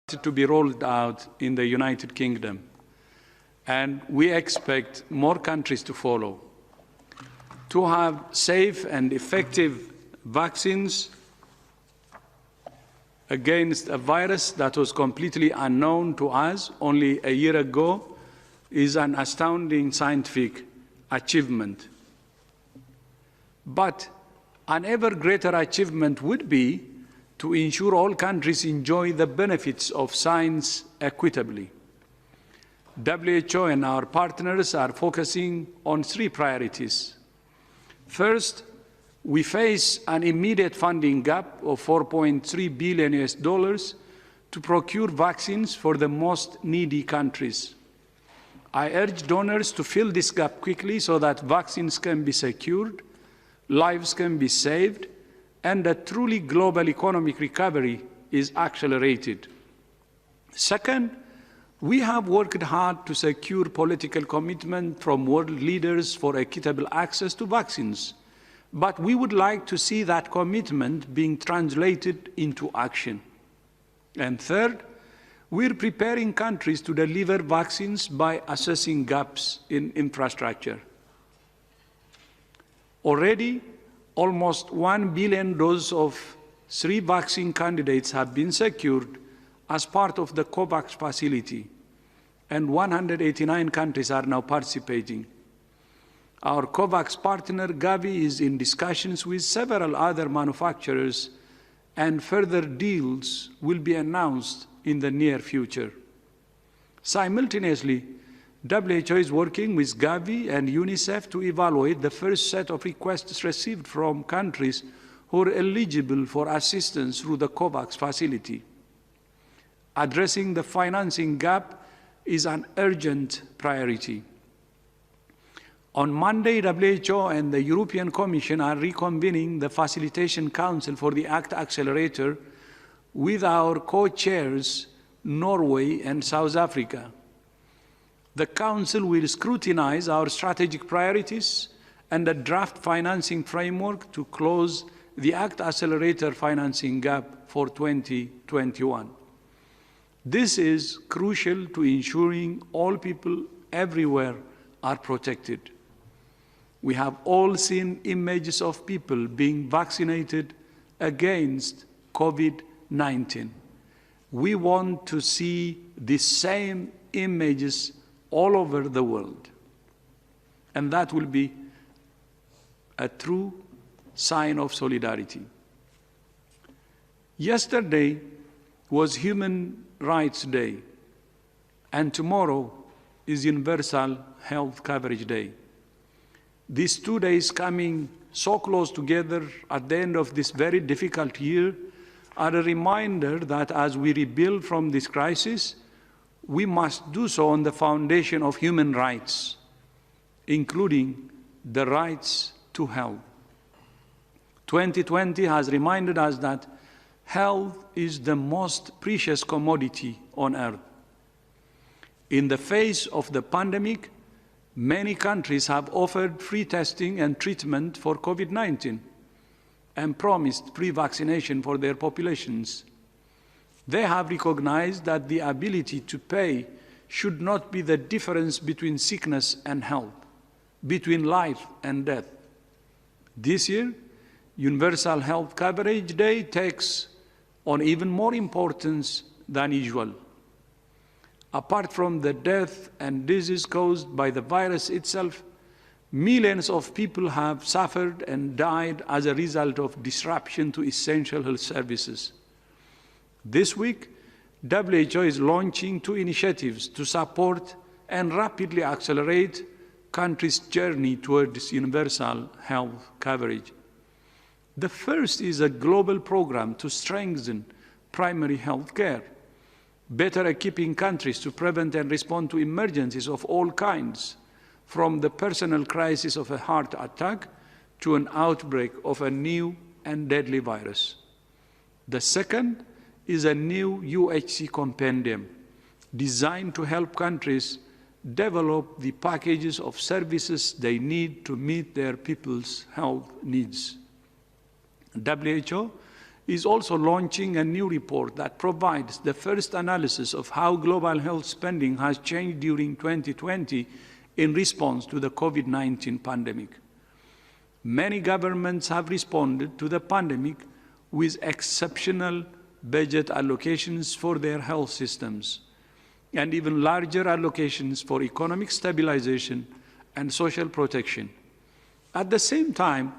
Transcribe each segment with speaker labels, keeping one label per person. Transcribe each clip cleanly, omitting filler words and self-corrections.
Speaker 1: to be rolled out in the United Kingdom, and we expect more countries to follow. To have safe and effective vaccines against a virus that was completely unknown to us only a year ago is an astounding scientific achievement. But an ever greater achievement would be to ensure all countries enjoy the benefits of science equitably. WHO and our partners are focusing on three priorities. First, we face an immediate funding gap of $4.3 billion to procure vaccines for the most needy countries. I urge donors to fill this gap quickly so that vaccines can be secured, lives can be saved, and a truly global economic recovery is accelerated. Second, we have worked hard to secure political commitment from world leaders for equitable access to vaccines, but we would like to see that commitment being translated into action. And third, we're preparing countries to deliver vaccines by assessing gaps in infrastructure. Already, almost 1 billion doses of 3 vaccine candidates have been secured as part of the COVAX facility, and 189 countries are now participating. Our COVAX partner, Gavi, is in discussions with several other manufacturers, and further deals will be announced in the near future. Simultaneously, WHO is working with Gavi and UNICEF to evaluate the first set of requests received from countries who are eligible for assistance through the COVAX facility. Addressing the financing gap is an urgent priority. On Monday, WHO and the European Commission are reconvening the Facilitation Council for the ACT Accelerator with our co-chairs, Norway and South Africa. The Council will scrutinize our strategic priorities and a draft financing framework to close the ACT Accelerator financing gap for 2021. This is crucial to ensuring all people everywhere are protected. We have all seen images of people being vaccinated against COVID-19. We want to see the same images all over the world. And that will be a true sign of solidarity. Yesterday was Human Rights Day, and tomorrow is Universal Health Coverage Day. These 2 days coming so close together at the end of this very difficult year are a reminder that as we rebuild from this crisis, we must do so on the foundation of human rights, including the rights to health. 2020 has reminded us that health is the most precious commodity on earth. In the face of the pandemic, many countries have offered free testing and treatment for COVID-19 and promised free vaccination for their populations. They have recognized that the ability to pay should not be the difference between sickness and health, between life and death. This year, Universal Health Coverage Day takes on even more importance than usual. Apart from the death and disease caused by the virus itself, millions of people have suffered and died as a result of disruption to essential health services. This week, WHO is launching 2 initiatives to support and rapidly accelerate countries' journey towards universal health coverage. The first is a global program to strengthen primary health care, better equipping countries to prevent and respond to emergencies of all kinds, from the personal crisis of a heart attack to an outbreak of a new and deadly virus. The second is a new UHC compendium designed to help countries develop the packages of services they need to meet their people's health needs. WHO is also launching a new report that provides the first analysis of how global health spending has changed during 2020 in response to the COVID-19 pandemic. Many governments have responded to the pandemic with exceptional budget allocations for their health systems, and even larger allocations for economic stabilization and social protection. At the same time,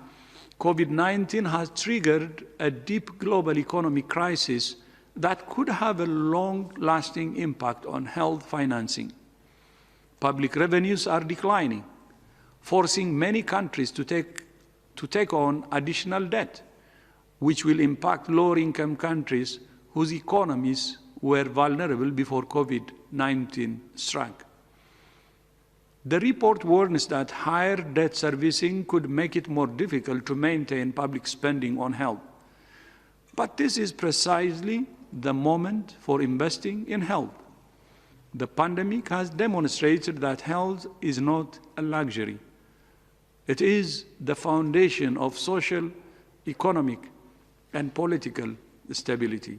Speaker 1: COVID-19 has triggered a deep global economic crisis that could have a long-lasting impact on health financing. Public revenues are declining, forcing many countries to take on additional debt, which will impact lower-income countries whose economies were vulnerable before COVID-19 struck. The report warns that higher debt servicing could make it more difficult to maintain public spending on health. But this is precisely the moment for investing in health. The pandemic has demonstrated that health is not a luxury. It is the foundation of social, economic, and political stability.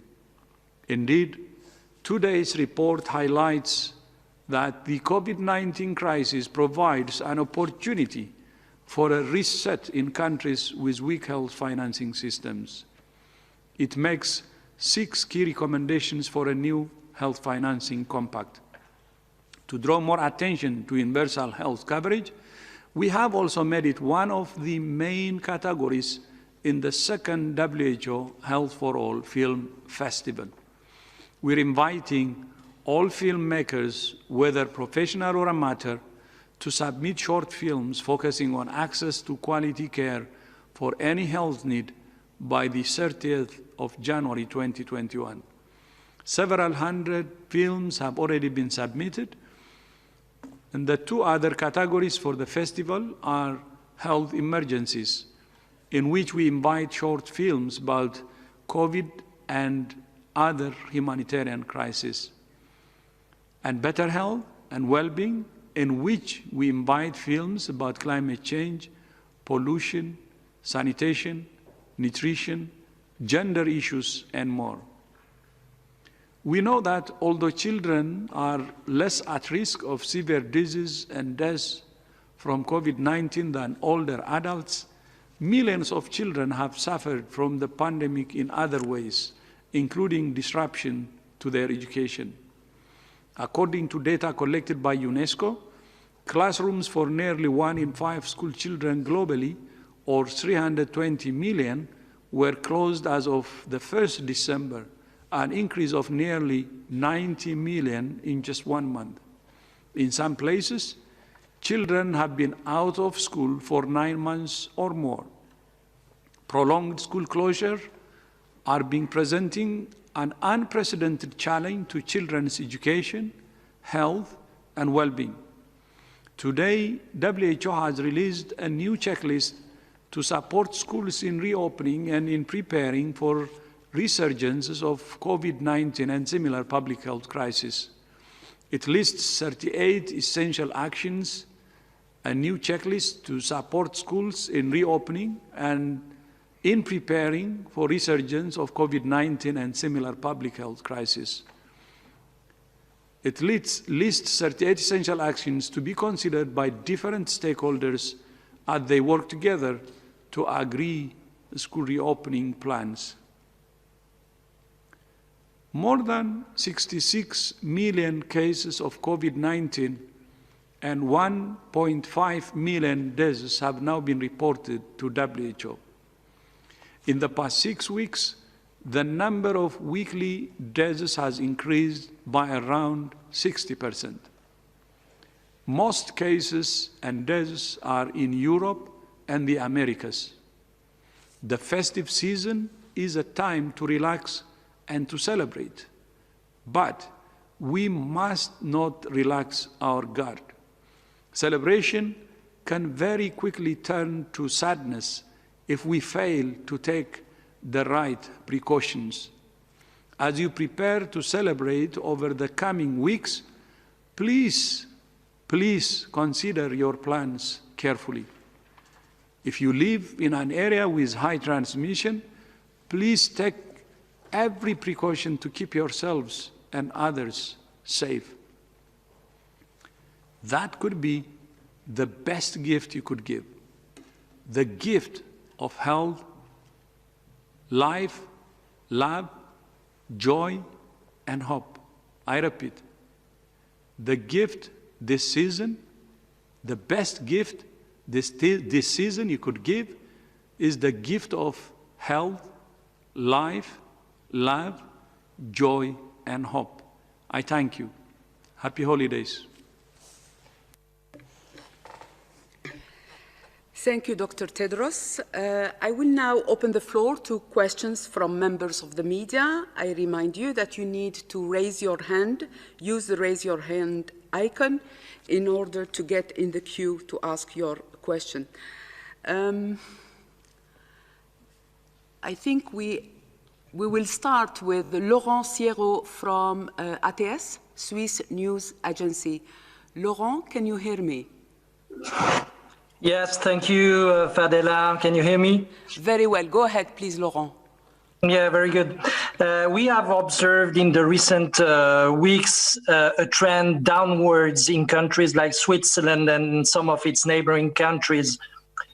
Speaker 1: Indeed, today's report highlights that the COVID-19 crisis provides an opportunity for a reset in countries with weak health financing systems. It makes 6 key recommendations for a new health financing compact. To draw more attention to universal health coverage, we have also made it one of the main categories in the second WHO Health for All Film Festival. We're inviting all filmmakers, whether professional or amateur, to submit short films focusing on access to quality care for any health need by the 30th of January 2021. Several hundred films have already been submitted, and the 2 other categories for the festival are health emergencies, in which we invite short films about COVID and other humanitarian crises, and better health and well-being, in which we invite films about climate change, pollution, sanitation, nutrition, gender issues, and more. We know that although children are less at risk of severe disease and death from COVID-19 than older adults, millions of children have suffered from the pandemic in other ways, including disruption to their education. According to data collected by UNESCO, classrooms for nearly 1 in 5 school children globally, or 320 million, were closed as of the 1st December, an increase of nearly 90 million in just 1 month. In some places, children have been out of school for 9 months or more. Prolonged school closure are presenting an unprecedented challenge to children's education, health, and well-being. Today, WHO has released a new checklist to support schools in reopening and in preparing for resurgences of COVID-19 and similar public health crises. It lists 38 essential actions, a new checklist to support schools in reopening and in preparing for resurgence of COVID-19 and similar public health crises. It lists 38 essential actions to be considered by different stakeholders as they work together to agree school reopening plans. More than 66 million cases of COVID-19 and 1.5 million deaths have now been reported to WHO. In the past 6 weeks, the number of weekly deaths has increased by around 60%. Most cases and deaths are in Europe and the Americas. The festive season is a time to relax and to celebrate, but we must not relax our guard. Celebration can very quickly turn to sadness if we fail to take the right precautions. As you prepare to celebrate over the coming weeks, please consider your plans carefully. If you live in an area with high transmission, please take every precaution to keep yourselves and others safe. That could be the best gift you could give. The gift of health, life, love, joy, and hope. I repeat, the gift this season, the best gift this season you could give is the gift of health, life, love, joy, and hope. I thank you. Happy holidays.
Speaker 2: Thank you, Dr. Tedros. I will now open the floor to questions from members of the media. I remind you that you need to raise your hand, use the raise your hand icon in order to get in the queue to ask your question. I think we will start with Laurent Sierot from ATS, Swiss News Agency. Laurent, can you hear me?
Speaker 3: Yes, thank you, Fadela. Can you hear me?
Speaker 2: Very well. Go ahead, please, Laurent.
Speaker 3: Yeah, very good. We have observed in the recent weeks a trend downwards in countries like Switzerland and some of its neighboring countries.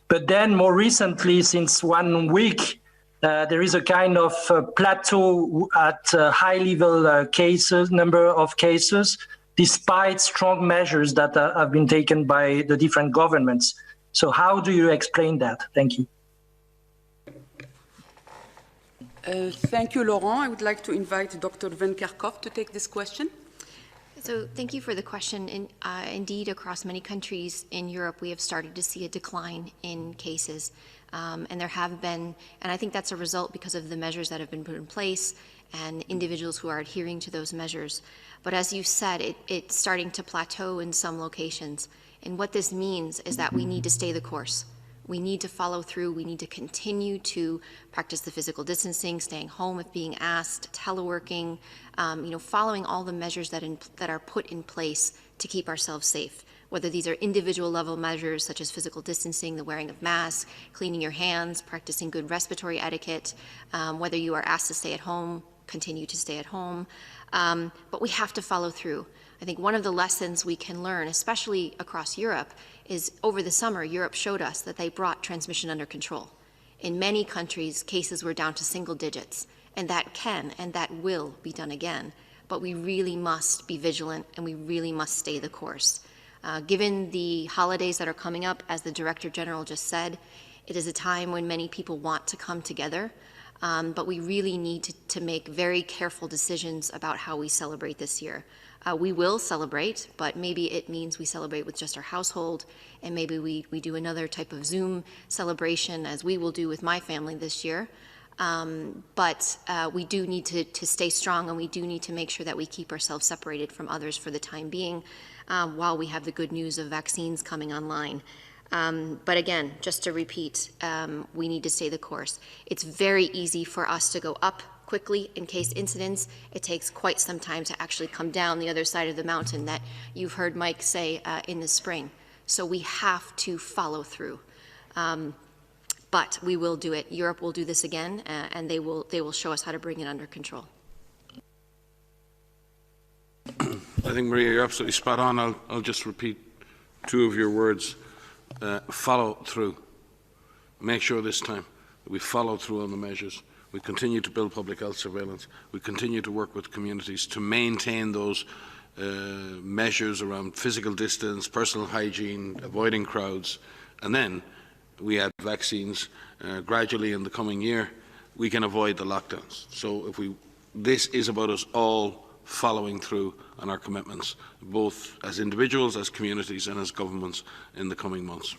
Speaker 3: But then more recently, since 1 week, there is a kind of plateau at high level number of cases, despite strong measures that have been taken by the different governments. So how do you explain that? Thank you.
Speaker 2: Thank you, Laurent. I would like to invite Dr. Van Kerkhove to take this question.
Speaker 4: So thank you for the question. Indeed, across many countries in Europe, we have started to see a decline in cases. And there have been, and I think that's a result because of the measures that have been put in place and individuals who are adhering to those measures. But as you said, it's starting to plateau in some locations. And what this means is that we need to stay the course. We need to follow through. We need to continue to practice the physical distancing, staying home if being asked, teleworking, following all the measures that are put in place to keep ourselves safe. Whether these are individual level measures such as physical distancing, the wearing of masks, cleaning your hands, practicing good respiratory etiquette, whether you are asked to stay at home, continue to stay at home. But we have to follow through. I think one of the lessons we can learn, especially across Europe, is over the summer, Europe showed us that they brought transmission under control. In many countries, cases were down to single digits, and that can and that will be done again. But we really must be vigilant, and we really must stay the course. Given the holidays that are coming up, as the Director General just said, it is a time when many people want to come together, but we really need to make very careful decisions about how we celebrate this year. We will celebrate, but maybe it means we celebrate with just our household, and maybe we do another type of Zoom celebration, as we will do with my family this year. But we do need to stay strong, and we do need to make sure that we keep ourselves separated from others for the time being, while we have the good news of vaccines coming online. But again, just to repeat, we need to stay the course. It's very easy for us to go up quickly in case incidents. It takes quite some time to actually come down the other side of the mountain that you've heard Mike say in the spring. So we have to follow through. But we will do it. Europe will do this again, and they will show us how to bring it under control.
Speaker 5: I think, Maria, you're absolutely spot on. I'll just repeat two of your words. Follow through. Make sure this time that we follow through on the measures. We continue to build public health surveillance. We continue to work with communities to maintain those measures around physical distance, personal hygiene, avoiding crowds, and then we add vaccines gradually in the coming year. We can avoid the lockdowns. So this is about us all following through on our commitments, both as individuals, as communities, and as governments in the coming months.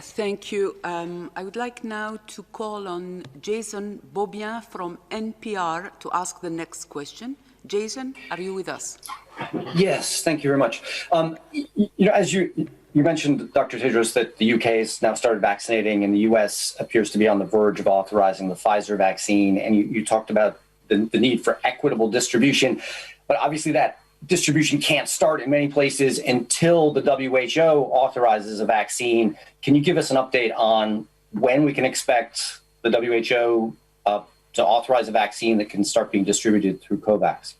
Speaker 2: Thank you. I would like now to call on Jason Beaubien from NPR to ask the next question. Jason, are you with us?
Speaker 6: Yes, thank you very much. As you mentioned, Dr. Tedros, that the UK has now started vaccinating, and the US appears to be on the verge of authorizing the Pfizer vaccine. And you talked about the need for equitable distribution, but obviously that distribution can't start in many places until the WHO authorizes a vaccine. Can you give us an update on when we can expect the WHO to authorize a vaccine that can start being distributed through COVAX?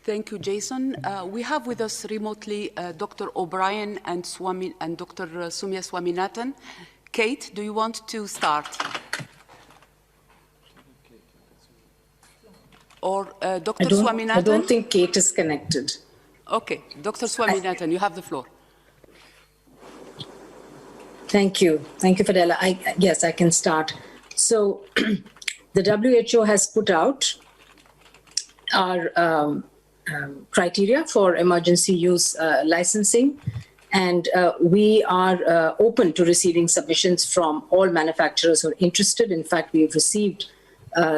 Speaker 2: Thank you, Jason. We have with us remotely Dr. O'Brien and Dr. Soumya Swaminathan. Kate, do you want to start? Or Dr. Swaminathan?
Speaker 7: I don't think Kate is connected.
Speaker 2: Okay, Dr. Swaminathan, you have the floor.
Speaker 7: Thank you. Thank you, Fadela. Yes, I can start. So the WHO has put out our criteria for emergency use licensing, and we are open to receiving submissions from all manufacturers who are interested. In fact, we've received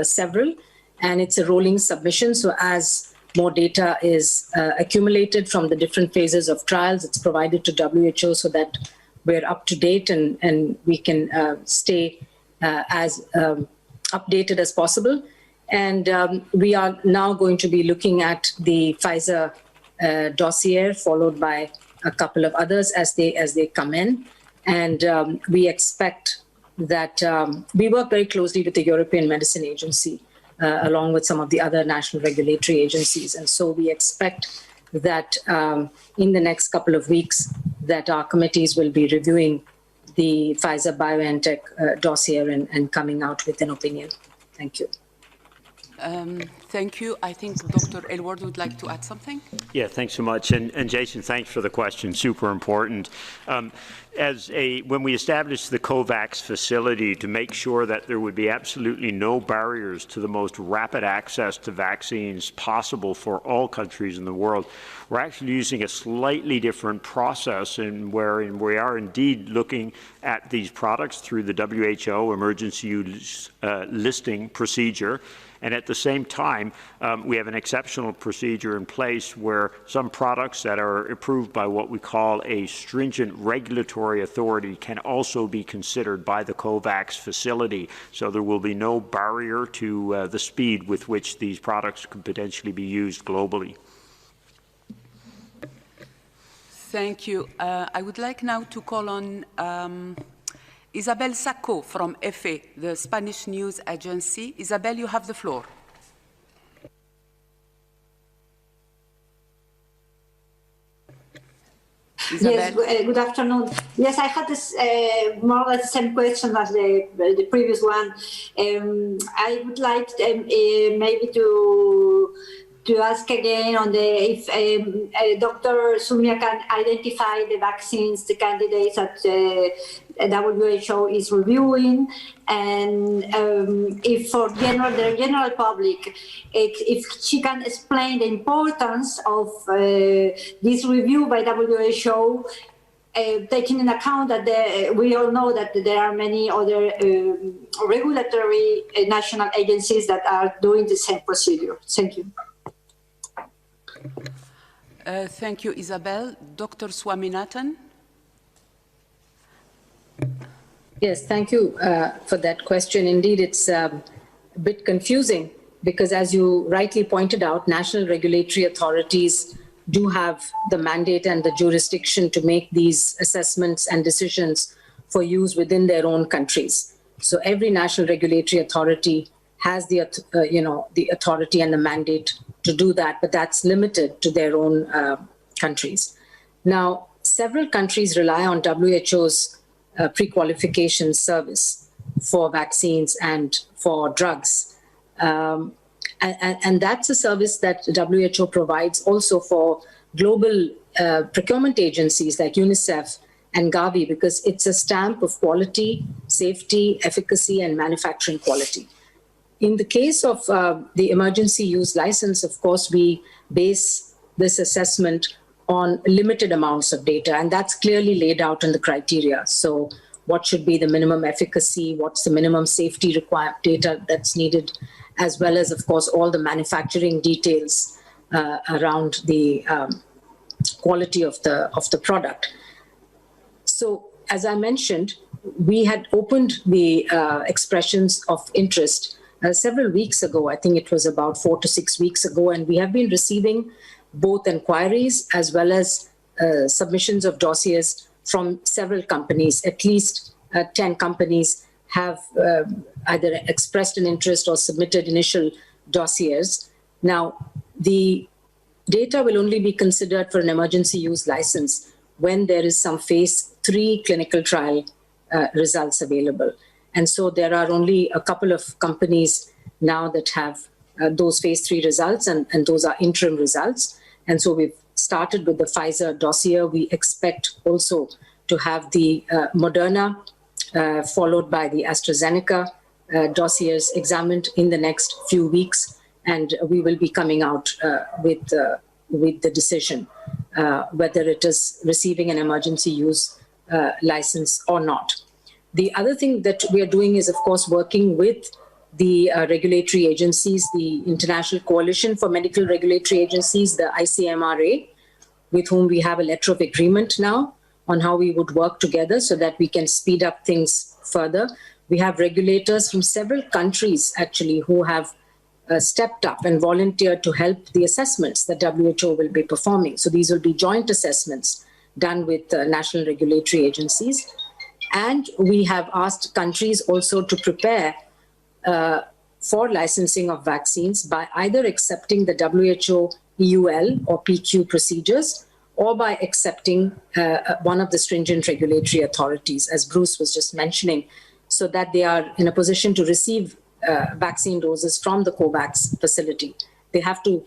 Speaker 7: several, and it's a rolling submission. So as more data is accumulated from the different phases of trials, it's provided to WHO so that we're up to date and we can stay as updated as possible. And we are now going to be looking at the Pfizer dossier, followed by a couple of others as they come in. And we expect that we work very closely with the European Medicine Agency, along with some of the other national regulatory agencies. And so we expect that in the next couple of weeks, that our committees will be reviewing the Pfizer-BioNTech dossier and coming out with an opinion. Thank you.
Speaker 2: Thank you. I think Dr. Aylward would like to add something.
Speaker 8: Yeah, thanks so much. And Jason, thanks for the question. Super important. When we established the COVAX facility to make sure that there would be absolutely no barriers to the most rapid access to vaccines possible for all countries in the world, we're actually using a slightly different process wherein we are indeed looking at these products through the WHO emergency use listing procedure. And at the same time, we have an exceptional procedure in place where some products that are approved by what we call a stringent regulatory authority can also be considered by the COVAX facility. So there will be no barrier to the speed with which these products could potentially be used globally.
Speaker 2: Thank you. I would like now to call on Isabel Sacco from EFE, the Spanish news agency. Isabel, you have the floor. Isabel?
Speaker 9: Yes, good afternoon. Yes, I had this more or less the same question as the previous one. I would like maybe to ask again on if Dr. Soumya can identify the vaccines, the candidates that WHO is reviewing, and if for the general public, if she can explain the importance of this review by WHO, taking into account that we all know that there are many other regulatory national agencies that are doing the same procedure. Thank you.
Speaker 2: Thank you, Isabel. Dr. Swaminathan?
Speaker 7: Yes, thank you for that question. Indeed, it's a bit confusing because, as you rightly pointed out, national regulatory authorities do have the mandate and the jurisdiction to make these assessments and decisions for use within their own countries. So every national regulatory authority has the authority and the mandate to do that, but that's limited to their own countries. Now, several countries rely on WHO's pre-qualification service for vaccines and for drugs. And that's a service that WHO provides also for global procurement agencies like UNICEF and Gavi, because it's a stamp of quality, safety, efficacy, and manufacturing quality. In the case of the emergency use license, of course, we base this assessment on limited amounts of data, and that's clearly laid out in the criteria. So what should be the minimum efficacy, what's the minimum safety required data that's needed, as well as, of course, all the manufacturing details around the quality of the product. So as I mentioned, we had opened the expressions of interest several weeks ago. I think it was about 4 to 6 weeks ago, and we have been receiving both inquiries as well as submissions of dossiers from several companies. At least 10 companies have either expressed an interest or submitted initial dossiers. Now, the data will only be considered for an emergency use license when there is some phase 3 clinical trial results available. And so there are only a couple of companies now that have those phase 3 results, and those are interim results. And so we've started with the Pfizer dossier. We expect also to have the Moderna, followed by the AstraZeneca dossiers examined in the next few weeks. And we will be coming out with the decision whether it is receiving an emergency use license or not. The other thing that we are doing is, of course, working with the regulatory agencies, the International Coalition for Medical Regulatory Agencies, the ICMRA, with whom we have a letter of agreement now on how we would work together so that we can speed up things further. We have regulators from several countries, actually, who have stepped up and volunteered to help the assessments that WHO will be performing. So these will be joint assessments done with national regulatory agencies. And we have asked countries also to prepare for licensing of vaccines by either accepting the WHO EUL or PQ procedures or by accepting one of the stringent regulatory authorities, as Bruce was just mentioning, so that they are in a position to receive vaccine doses from the COVAX facility. They have to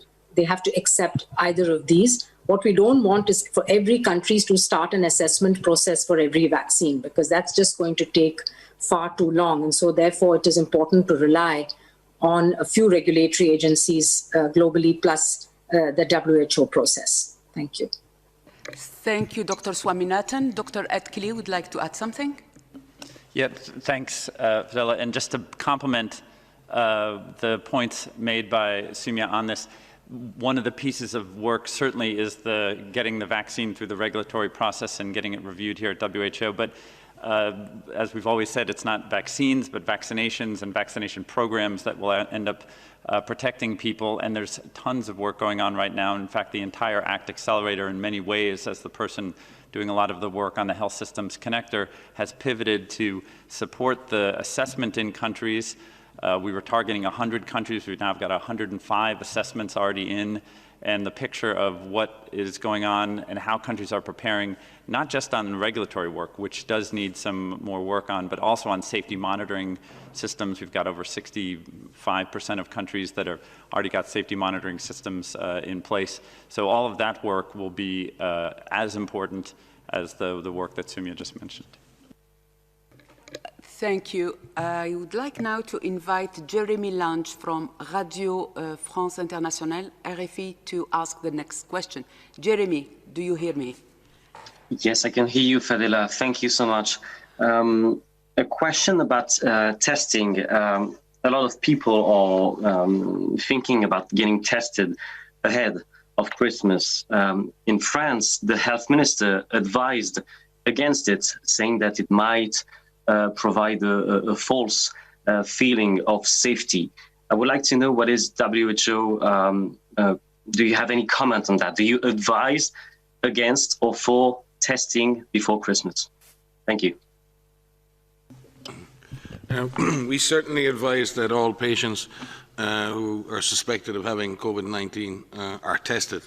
Speaker 7: accept either of these. What we don't want is for every country to start an assessment process for every vaccine, because that's just going to take far too long. And so therefore it is important to rely on a few regulatory agencies globally plus the WHO process. Thank you.
Speaker 2: Thank you, Dr. Swaminathan. Dr. Adkili would like to add something?
Speaker 10: Yeah, thanks, Fadela. And just to complement the points made by Soumya on this, one of the pieces of work certainly is getting the vaccine through the regulatory process and getting it reviewed here at WHO. But as we've always said, it's not vaccines, but vaccinations and vaccination programs that will end up protecting people. And there's tons of work going on right now. In fact, the entire ACT Accelerator in many ways, as the person doing a lot of the work on the Health Systems Connector, has pivoted to support the assessment in countries. We were targeting 100 countries. We've now got 105 assessments already in, and the picture of what is going on and how countries are preparing, not just on regulatory work, which does need some more work on, but also on safety monitoring systems. We've got over 65% of countries that are already got safety monitoring systems in place. So all of that work will be as important as the work that Soumya just mentioned.
Speaker 2: Thank you. I would like now to invite Jeremy Lange from Radio France Internationale, RFI, to ask the next question. Jeremy, do you hear me?
Speaker 11: Yes, I can hear you, Fadela. Thank you so much. A question about testing. A lot of people are thinking about getting tested ahead of Christmas. In France, the health minister advised against it, saying that it might provide a false feeling of safety. I would like to know, what is WHO, do you have any comment on that? Do you advise against or for testing before Christmas? Thank you.
Speaker 5: We certainly advise that all patients who are suspected of having COVID-19 are tested,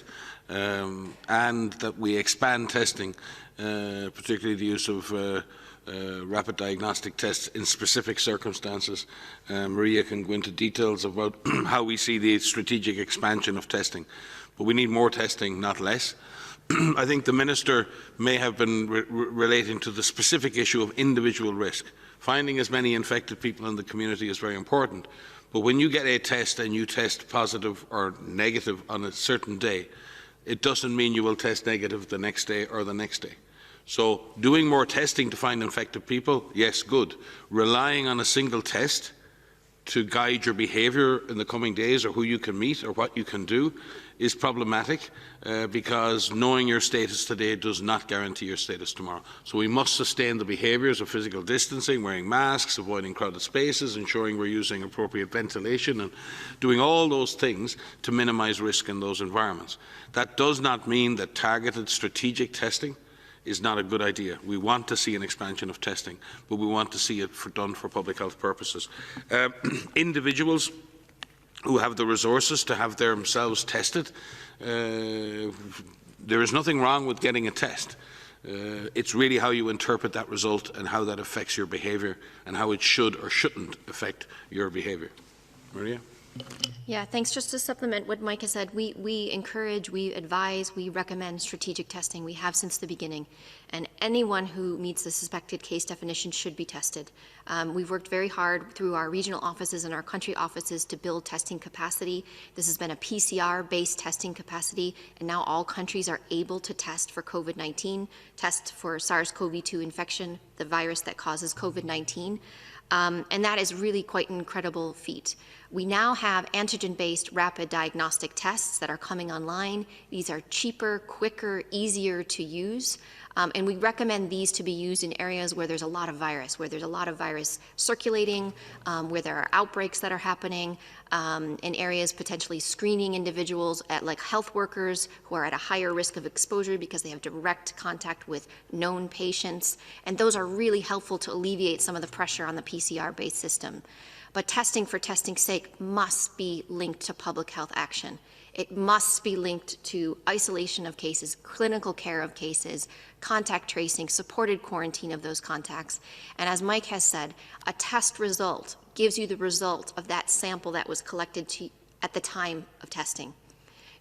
Speaker 5: and that we expand testing, particularly the use of rapid diagnostic tests in specific circumstances. Maria can go into details about how we see the strategic expansion of testing. But we need more testing, not less. I think the Minister may have been relating to the specific issue of individual risk. Finding as many infected people in the community is very important. But when you get a test and you test positive or negative on a certain day, it doesn't mean you will test negative the next day or the next day. So doing more testing to find infected people, yes, good. Relying on a single test to guide your behaviour in the coming days, or who you can meet or what you can do, is problematic because knowing your status today does not guarantee your status tomorrow. So we must sustain the behaviours of physical distancing, wearing masks, avoiding crowded spaces, ensuring we're using appropriate ventilation, and doing all those things to minimise risk in those environments. That does not mean that targeted strategic testing is not a good idea. We want to see an expansion of testing, but we want to see it done for public health purposes. Individuals who have the resources to have themselves tested, there is nothing wrong with getting a test. It's really how you interpret that result and how that affects your behaviour and how it should or shouldn't affect your behaviour. Maria?
Speaker 4: Yeah, thanks. Just to supplement what Mike has said, we encourage, we advise, we recommend strategic testing. We have since the beginning. And anyone who meets the suspected case definition should be tested. We've worked very hard through our regional offices and our country offices to build testing capacity. This has been a PCR-based testing capacity, and now all countries are able to test for COVID-19, test for SARS-CoV-2 infection, the virus that causes COVID-19. And that is really quite an incredible feat. We now have antigen-based rapid diagnostic tests that are coming online. These are cheaper, quicker, easier to use. And we recommend these to be used in areas where there's a lot of virus, circulating, where there are outbreaks that are happening, in areas potentially screening individuals like health workers who are at a higher risk of exposure because they have direct contact with known patients. And those are really helpful to alleviate some of the pressure on the PCR-based system. But testing for testing's sake must be linked to public health action. It must be linked to isolation of cases, clinical care of cases, contact tracing, supported quarantine of those contacts. And as Mike has said, a test result gives you the result of that sample that was collected at the time of testing.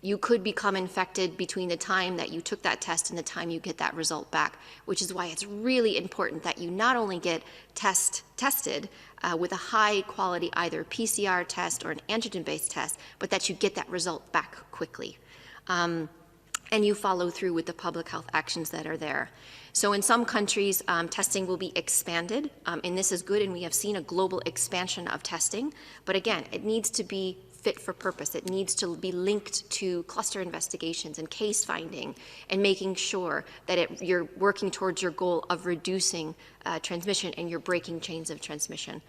Speaker 4: You could become infected between the time that you took that test and the time you get that result back, which is why it's really important that you not only get tested with a high quality either PCR test or an antigen-based test, but that you get that result back quickly. And you follow through with the public health actions that are there. So in some countries, testing will be expanded, and this is good, and we have seen a global expansion of testing. But again, it needs to be fit for purpose. It needs to be linked to cluster investigations and case finding and making sure that you're working towards your goal of reducing transmission and you're breaking chains of transmission.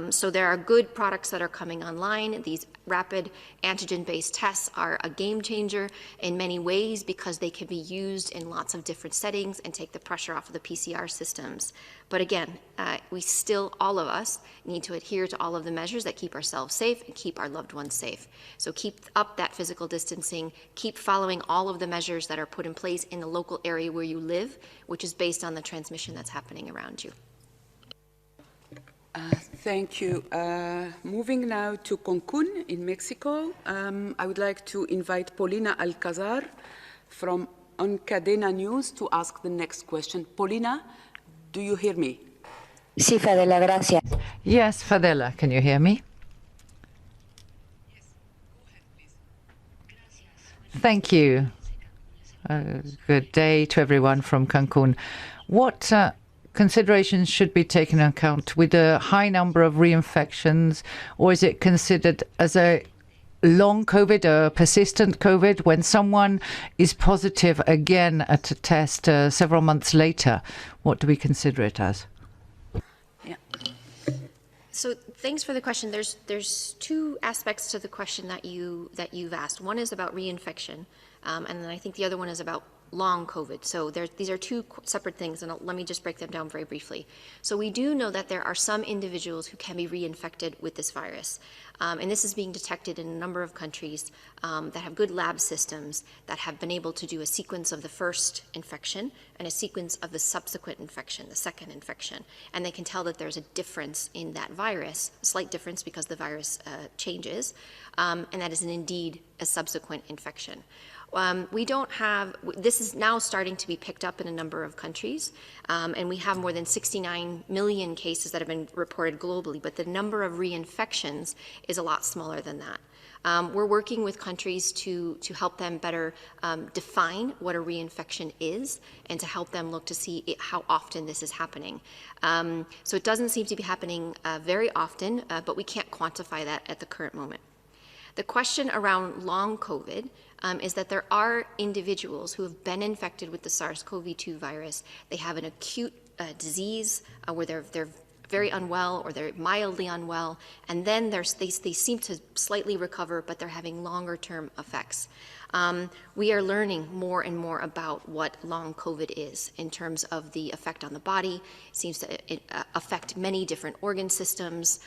Speaker 4: So there are good products that are coming online. These rapid antigen-based tests are a game changer in many ways because they can be used in lots of different settings and take the pressure off of the PCR systems. But again, we still, all of us, need to adhere to all of the measures that keep ourselves safe and keep our loved ones safe. So keep up that physical distancing, keep following all of the measures that are put in place in the local area where you live, which is based on the transmission that's happening around you.
Speaker 2: Thank you. Moving now to Cancun in Mexico, I would like to invite Paulina Alcazar from Cadena News to ask the next question. Paulina, do you hear me?
Speaker 12: Sí, Fadela, gracias.
Speaker 13: Yes, Fadela, can you hear me?
Speaker 12: Yes, go ahead, please.
Speaker 13: Thank you. Good day to everyone from Cancun. What considerations should be taken into account with a high number of reinfections, or is it considered as a long COVID, a persistent COVID, when someone is positive again at a test several months later? What do we consider it as?
Speaker 4: Yeah. So thanks for the question. There's two aspects to the question that you've asked. One is about reinfection, and then I think the other one is about long COVID. So these are two separate things, and let me just break them down very briefly. So we do know that there are some individuals who can be reinfected with this virus. And this is being detected in a number of countries that have good lab systems that have been able to do a sequence of the first infection and a sequence of the subsequent infection, the second infection. And they can tell that there's a difference in that virus, a slight difference because the virus changes, and that is indeed a subsequent infection. This is now starting to be picked up in a number of countries, and we have more than 69 million cases that have been reported globally, but the number of reinfections is a lot smaller than that. We're working with countries to help them better define what a reinfection is and to help them look to see how often this is happening. So it doesn't seem to be happening very often, but we can't quantify that at the current moment. The question around long COVID is that there are individuals who have been infected with the SARS-CoV-2 virus. They have an acute disease where they're very unwell or they're mildly unwell, and then they seem to slightly recover, but they're having longer term effects. We are learning more and more about what long COVID is in terms of the effect on the body. It seems to affect many different organ systems.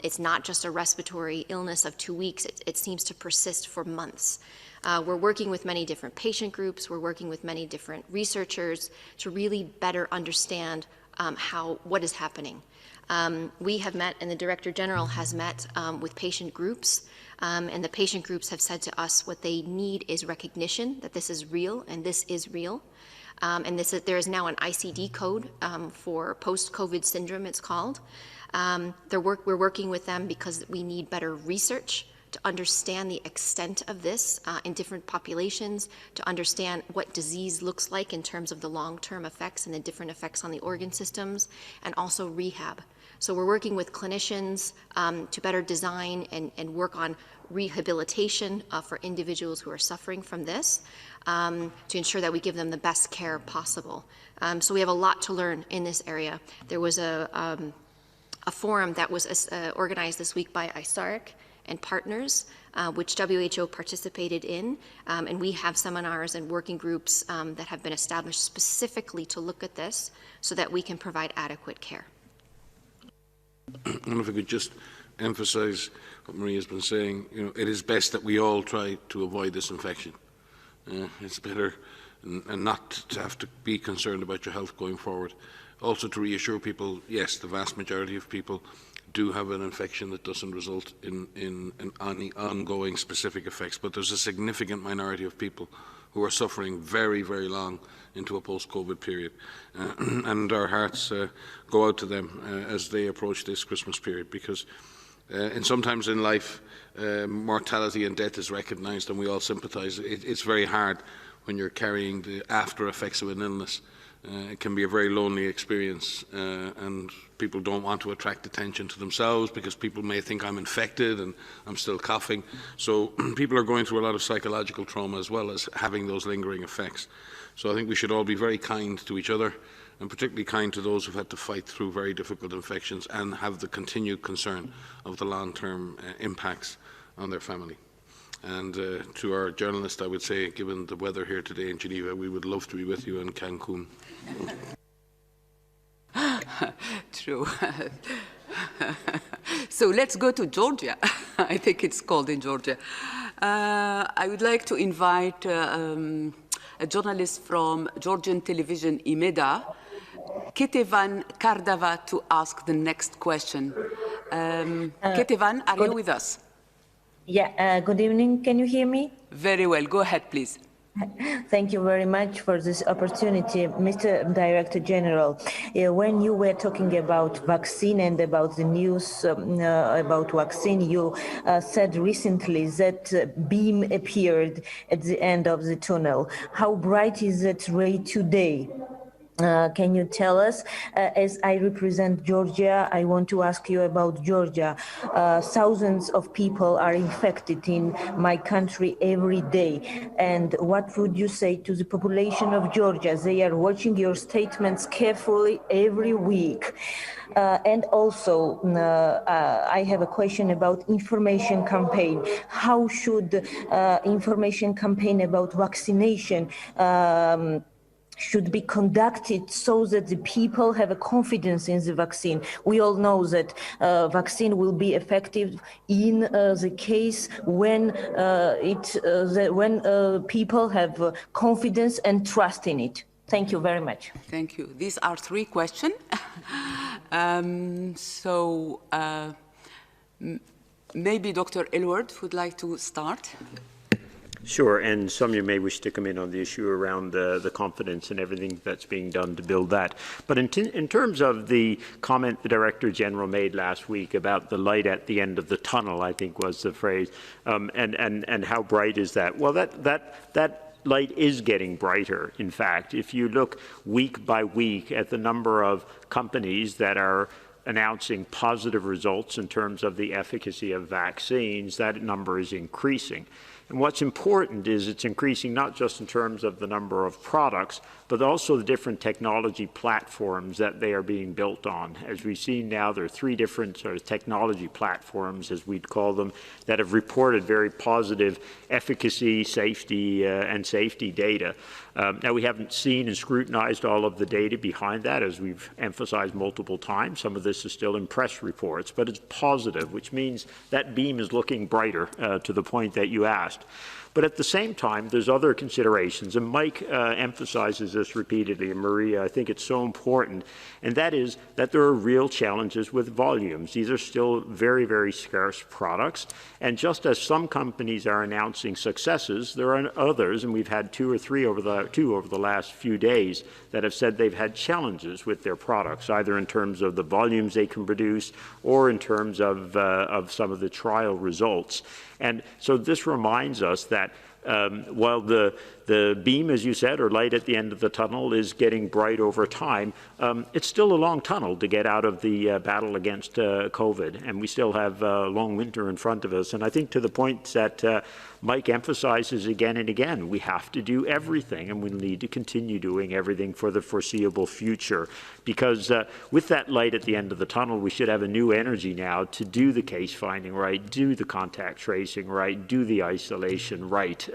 Speaker 4: It's not just a respiratory illness of 2 weeks. It seems to persist for months. We're working with many different patient groups. We're working with many different researchers to really better understand what is happening. We have met, and the Director General has met with patient groups, and the patient groups have said to us what they need is recognition that this is real, and this is real. And there is now an ICD code for post-COVID syndrome, it's called. We're working with them because we need better research to understand the extent of this in different populations, to understand what disease looks like in terms of the long-term effects and the different effects on the organ systems, and also rehab. So we're working with clinicians to better design and work on rehabilitation for individuals who are suffering from this, to ensure that we give them the best care possible. So we have a lot to learn in this area. There was a forum that was organized this week by ISARC and partners, which WHO participated in, and we have seminars and working groups that have been established specifically to look at this so that we can provide adequate care.
Speaker 5: And if I could just emphasize what Maria has been saying, it is best that we all try to avoid this infection. It's better and not to have to be concerned about your health going forward. Also to reassure people, yes, the vast majority of people do have an infection that doesn't result in any ongoing specific effects, but there's a significant minority of people who are suffering very, very long into a post-COVID period. And our hearts go out to them as they approach this Christmas period, because sometimes in life, mortality and death is recognised and we all sympathise. It's very hard when you're carrying the after effects of an illness. It can be a very lonely experience, and people don't want to attract attention to themselves because people may think I'm infected and I'm still coughing. So people are going through a lot of psychological trauma as well as having those lingering effects. So I think we should all be very kind to each other, and particularly kind to those who've had to fight through very difficult infections and have the continued concern of the long-term impacts on their family. And to our journalist, I would say, given the weather here today in Geneva, we would love to be with you in Cancun.
Speaker 2: True. So let's go to Georgia. I think it's cold in Georgia. I would like to invite a journalist from Georgian television, Imeda, Ketevan Kardava, to ask the next question. Ketevan, are you with us?
Speaker 14: Yeah, good evening. Can you hear me?
Speaker 2: Very well. Go ahead, please.
Speaker 14: Thank you very much for this opportunity, Mr. Director General. When you were talking about vaccine and about the news about vaccine, you said recently that beam appeared at the end of the tunnel. How bright is that ray today? Can you tell us? As I represent Georgia, I want to ask you about Georgia. Thousands of people are infected in my country every day. And what would you say to the population of Georgia? They are watching your statements carefully every week. And also, I have a question about information campaign. How should information campaign about vaccination should be conducted so that the people have a confidence in the vaccine? We all know that vaccine will be effective in the case when people have confidence and trust in it. Thank you very much.
Speaker 2: Thank you. These are three questions. Maybe Dr. Elward would like to start.
Speaker 8: Sure, and some of you may wish to come in on the issue around the confidence and everything that's being done to build that. But in terms of the comment the Director General made last week about the light at the end of the tunnel, I think was the phrase, and how bright is that? Well, that light is getting brighter, in fact. If you look week by week at the number of companies that are announcing positive results in terms of the efficacy of vaccines, that number is increasing. And what's important is it's increasing not just in terms of the number of products, but also the different technology platforms that they are being built on. As we've seen now, there are 3 different sort of technology platforms, as we'd call them, that have reported very positive efficacy, safety, and safety data. Now, we haven't seen and scrutinized all of the data behind that, as we've emphasized multiple times. Some of this is still in press reports, but it's positive, which means that beam is looking brighter, to the point that you asked. But at the same time, there's other considerations, and Mike emphasizes this repeatedly, and Maria, I think it's so important, and that is that there are real challenges with volumes. These are still very, very scarce products, and just as some companies are announcing successes, there are others, and we've had 2 or 3 over the last few days, that have said they've had challenges with their products, either in terms of the volumes they can produce or in terms of some of the trial results. And so this reminds us that while the beam, as you said, or light at the end of the tunnel is getting bright over time, it's still a long tunnel to get out of the battle against COVID, and we still have a long winter in front of us. And I think to the point that Mike emphasizes again and again, we have to do everything, and we'll need to continue doing everything for the foreseeable future, because with that light at the end of the tunnel, we should have a new energy now to do the case finding right, do the contact tracing right, do the isolation right.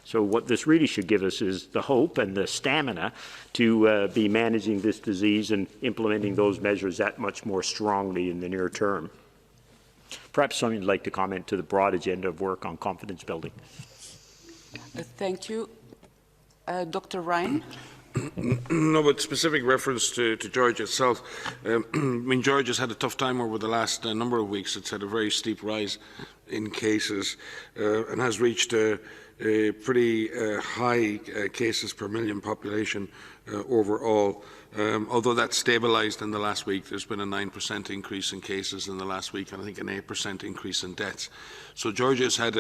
Speaker 8: So what this really should give us is the hope and the stamina to be managing this disease and implementing those measures that much more strongly in the near term. Perhaps someone would like to comment to the broad agenda of work on confidence building.
Speaker 2: Thank you. Dr. Ryan?
Speaker 5: No, but specific reference to Georgia itself. I mean, Georgia's had a tough time over the last number of weeks. It's had a very steep rise in cases and has reached a pretty high cases per million population overall. Although that's stabilized in the last week, there's been a 9% increase in cases in the last week, and I think an 8% increase in deaths. So Georgia's had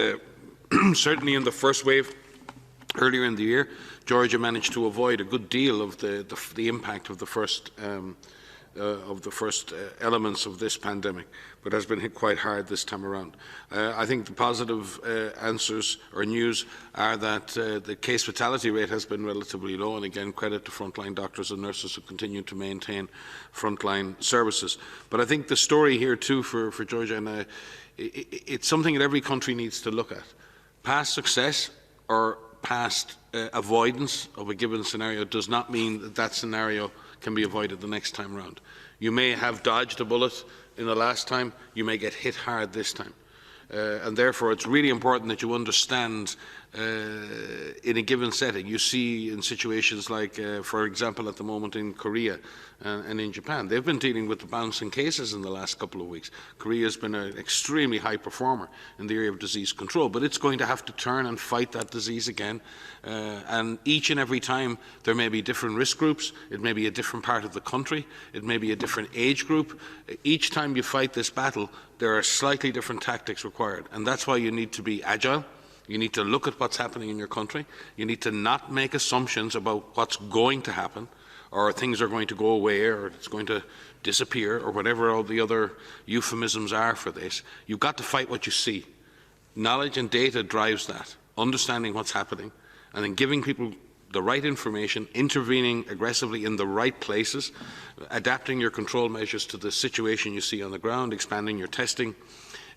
Speaker 5: certainly in the first wave earlier in the year, Georgia managed to avoid a good deal of the impact of the first elements of this pandemic, but has been hit quite hard this time around. I think the positive answers or news are that the case fatality rate has been relatively low, and again, credit to frontline doctors and nurses who continue to maintain frontline services. But I think the story here too for Georgia, and it's something that every country needs to look at. Past success or past avoidance of a given scenario does not mean that that scenario can be avoided the next time around. You may have dodged a bullet in the last time, you may get hit hard this time. And therefore it's really important that you understand in a given setting. You see in situations like, for example, at the moment in Korea and in Japan, they've been dealing with the bounce in cases in the last couple of weeks. Korea has been an extremely high performer in the area of disease control, but it's going to have to turn and fight that disease again. And each and every time there may be different risk groups, it may be a different part of the country, it may be a different age group. Each time you fight this battle, there are slightly different tactics required, and that's why you need to be agile. You need to look at what's happening in your country. You need to not make assumptions about what's going to happen, or things are going to go away, or it's going to disappear, or whatever all the other euphemisms are for this. You've got to fight what you see. Knowledge and data drives that, understanding what's happening, and then giving people the right information, intervening aggressively in the right places, adapting your control measures to the situation you see on the ground, expanding your testing,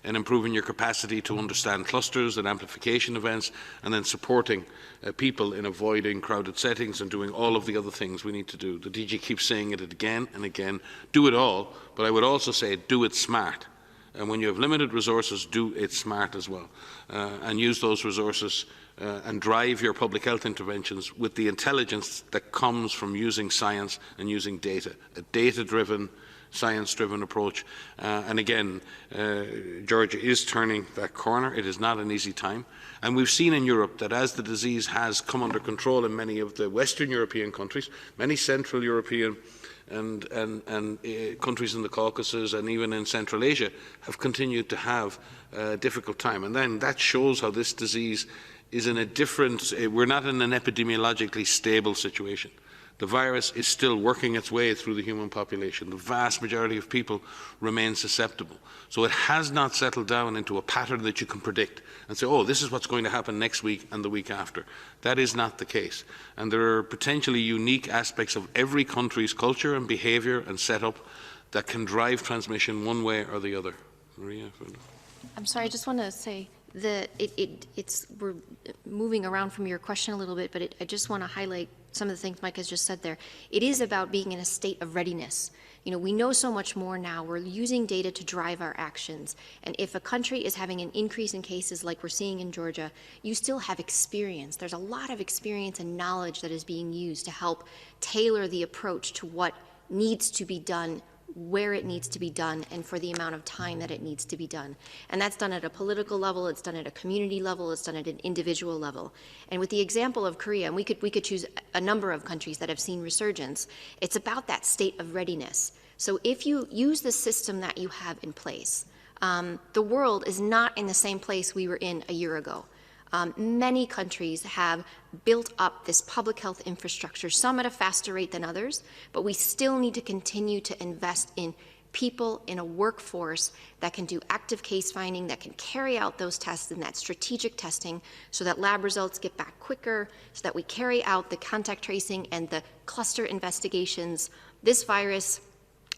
Speaker 5: and improving your capacity to understand clusters and amplification events, and then supporting people in avoiding crowded settings and doing all of the other things we need to do. The DG keeps saying it again and again, do it all, but I would also say do it smart. And when you have limited resources, do it smart as well, and use those resources and drive your public health interventions with the intelligence that comes from using science and using data, a data-driven, science-driven approach. And again, Georgia is turning that corner. It is not an easy time. And we've seen in Europe that as the disease has come under control in many of the Western European countries, many Central European and countries in the Caucasus and even in Central Asia have continued to have a difficult time. And then that shows how this disease is in a different, we're not in an epidemiologically stable situation. The virus is still working its way through the human population. The vast majority of people remain susceptible. So it has not settled down into a pattern that you can predict and say, oh, this is what's going to happen next week and the week after. That is not the case. And there are potentially unique aspects of every country's culture and behaviour and setup that can drive transmission one way or the other. Maria?
Speaker 4: I'm sorry, I just want to say that we're moving around from your question a little bit, but I just want to highlight some of the things Mike has just said there. It is about being in a state of readiness. You know, we know so much more now. We're using data to drive our actions. And if a country is having an increase in cases like we're seeing in Georgia, you still have experience. There's a lot of experience and knowledge that is being used to help tailor the approach to what needs to be done, where it needs to be done, and for the amount of time that it needs to be done. And that's done at a political level, it's done at a community level, it's done at an individual level. And with the example of Korea, and we could choose a number of countries that have seen resurgence, it's about that state of readiness. So if you use the system that you have in place, the world is not in the same place we were in a year ago. Many countries have built up this public health infrastructure, some at a faster rate than others, but we still need to continue to invest in people, in a workforce that can do active case finding, that can carry out those tests and that strategic testing so that lab results get back quicker, so that we carry out the contact tracing and the cluster investigations. This virus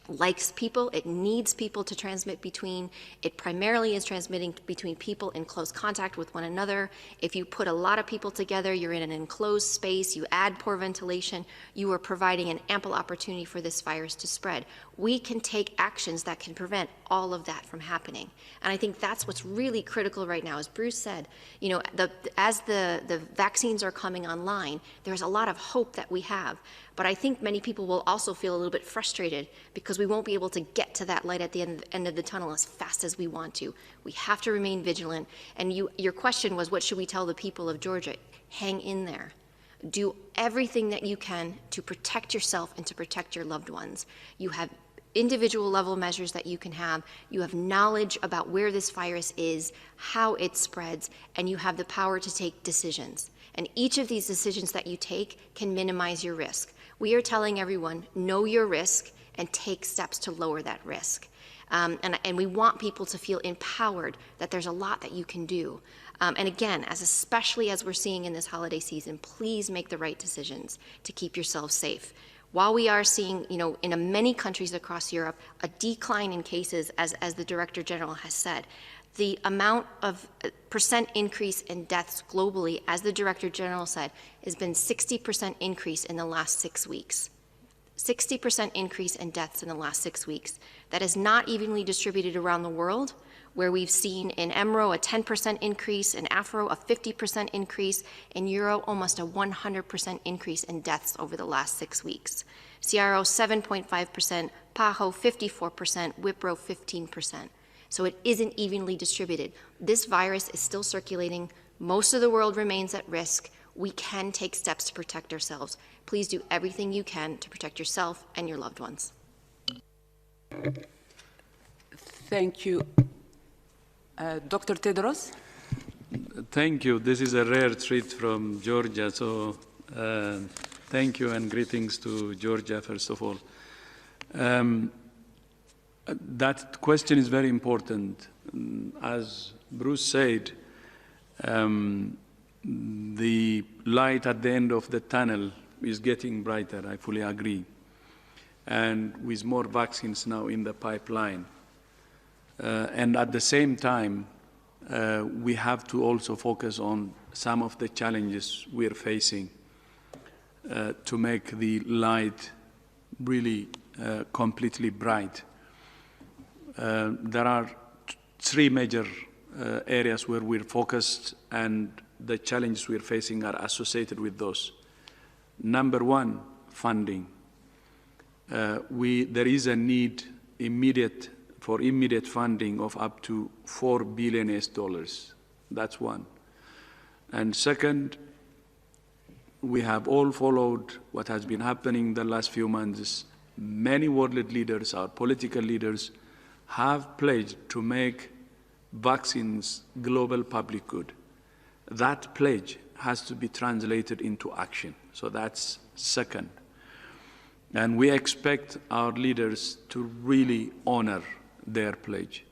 Speaker 4: likes people, it needs people to transmit between. It primarily is transmitting between people in close contact with one another. If you put a lot of people together, you're in an enclosed space, you add poor ventilation, you are providing an ample opportunity for this virus to spread. We can take actions that can prevent all of that from happening. And I think that's what's really critical right now. As Bruce said, you know, as the vaccines are coming online, there's a lot of hope that we have. But I think many people will also feel a little bit frustrated because we won't be able to get to that light at the end of the tunnel as fast as we want to. We have to remain vigilant. And your question was, what should we tell the people of Georgia? Hang in there. Do everything that you can to protect yourself and to protect your loved ones. You have individual level measures that you can have. You have knowledge about where this virus is, how it spreads, and you have the power to take decisions. And each of these decisions that you take can minimize your risk. We are telling everyone, know your risk and take steps to lower that risk. And we want people to feel empowered that there's a lot that you can do. And again, especially as we're seeing in this holiday season, please make the right decisions to keep yourselves safe. While we are seeing, you know, in many countries across Europe, a decline in cases, as the Director General has said, the amount of percent increase in deaths globally, as the Director General said, has been 60% increase in the last 6 weeks. 60% increase in deaths in the last 6 weeks. That is not evenly distributed around the world, where we've seen in EMRO a 10% increase, in AFRO a 50% increase, in Euro almost a 100% increase in deaths over the last 6 weeks. CRO 7.5%, PAHO 54%, WIPRO 15%. So it isn't evenly distributed. This virus is still circulating. Most of the world remains at risk. We can take steps to protect ourselves. Please do everything you can to protect yourself and your loved ones.
Speaker 2: Thank you. Dr. Tedros?
Speaker 1: Thank you. This is a rare treat from Georgia, so thank you and greetings to Georgia, first of all. That question is very important. As Bruce said, the light at the end of the tunnel is getting brighter, I fully agree. And with more vaccines now in the pipeline. And at the same time, we have to also focus on some of the challenges we're facing to make the light really completely bright. There are three major areas where we're focused, and the challenges we're facing are associated with those. Number one, funding. There is a need for immediate funding of up to $4 billion. That's one. And second, we have all followed what has been happening the last few months. Many world leaders, our political leaders, have pledged to make vaccines global public good. That pledge has to be translated into action. So that's second. And we expect our leaders to really honor their pledge.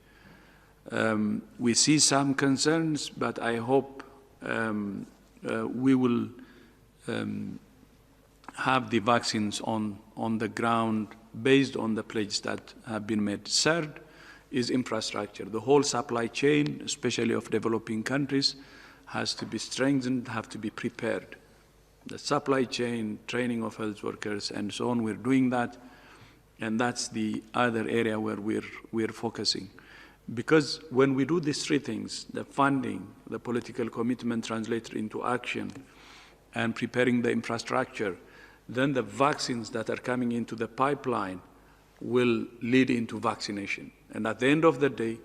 Speaker 1: We see some concerns, but I hope we will have the vaccines on the ground based on the pledges that have been made. Third is infrastructure. The whole supply chain, especially of developing countries, has to be strengthened, have to be prepared. The supply chain, training of health workers, and so on, we're doing that. And that's the other area where we're focusing. Because when we do these three things, the funding, the political commitment translated into action, and preparing the infrastructure, then the vaccines that are coming into the pipeline will lead into vaccination. And at the end of the day,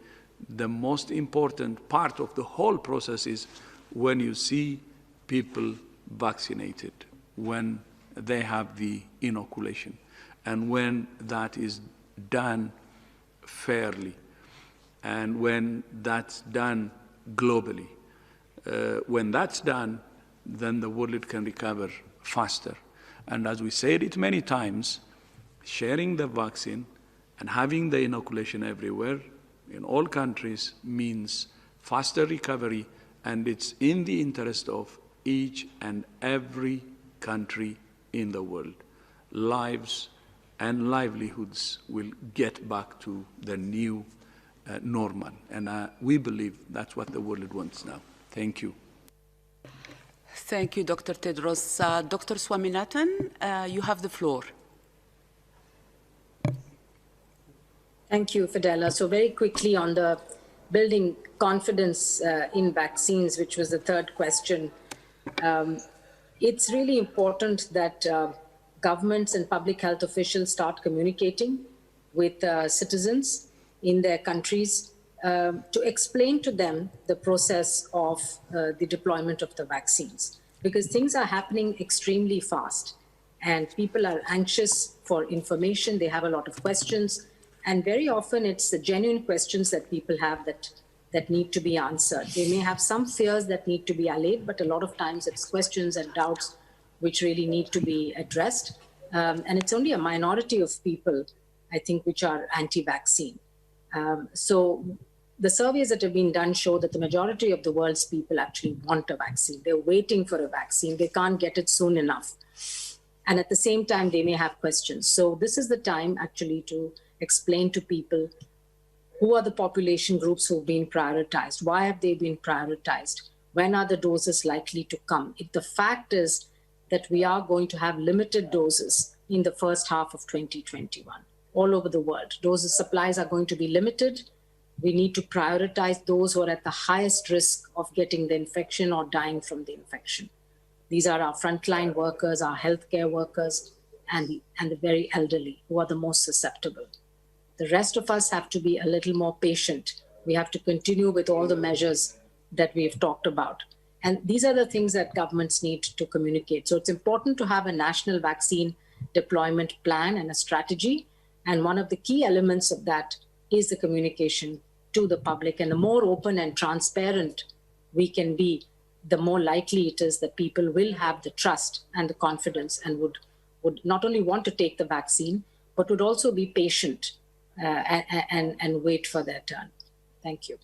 Speaker 1: the most important part of the whole process is when you see people vaccinated, when they have the inoculation, and when that is done fairly, and when that's done globally. When that's done, then the world can recover faster. And as we said it many times, sharing the vaccine and having the inoculation everywhere in all countries means faster recovery, and it's in the interest of each and every country in the world. Lives and livelihoods will get back to the new normal, and we believe that's what the world wants now. Thank you.
Speaker 2: Thank you, Dr. Tedros. Dr. Swaminathan, you have the floor.
Speaker 7: Thank you, Fadela. So very quickly on the building confidence in vaccines, which was the third question. It's really important that governments and public health officials start communicating with citizens in their countries to explain to them the process of the deployment of the vaccines, because things are happening extremely fast and people are anxious for information. They have a lot of questions, and very often it's the genuine questions that people have that need to be answered. They may have some fears that need to be allayed, but a lot of times it's questions and doubts which really need to be addressed. And it's only a minority of people, I think, which are anti-vaccine. So the surveys that have been done show that the majority of the world's people actually want a vaccine. They're waiting for a vaccine. They can't get it soon enough. And at the same time, they may have questions. So this is the time actually to explain to people who are the population groups who've been prioritized. Why have they been prioritized? When are the doses likely to come? If the fact is that we are going to have limited doses in the first half of 2021 all over the world. Doses supplies are going to be limited. We need to prioritize those who are at the highest risk of getting the infection or dying from the infection. These are our frontline workers, our healthcare workers, and the very elderly, who are the most susceptible. The rest of us have to be a little more patient. We have to continue with all the measures that we've talked about. And these are the things that governments need to communicate. So it's important to have a national vaccine deployment plan and a strategy. And one of the key elements of that is the communication to the public. And the more open and transparent we can be, the more likely it is that people will have the trust and the confidence and would not only want to take the vaccine, but would also be patient and wait for their turn. Thank you.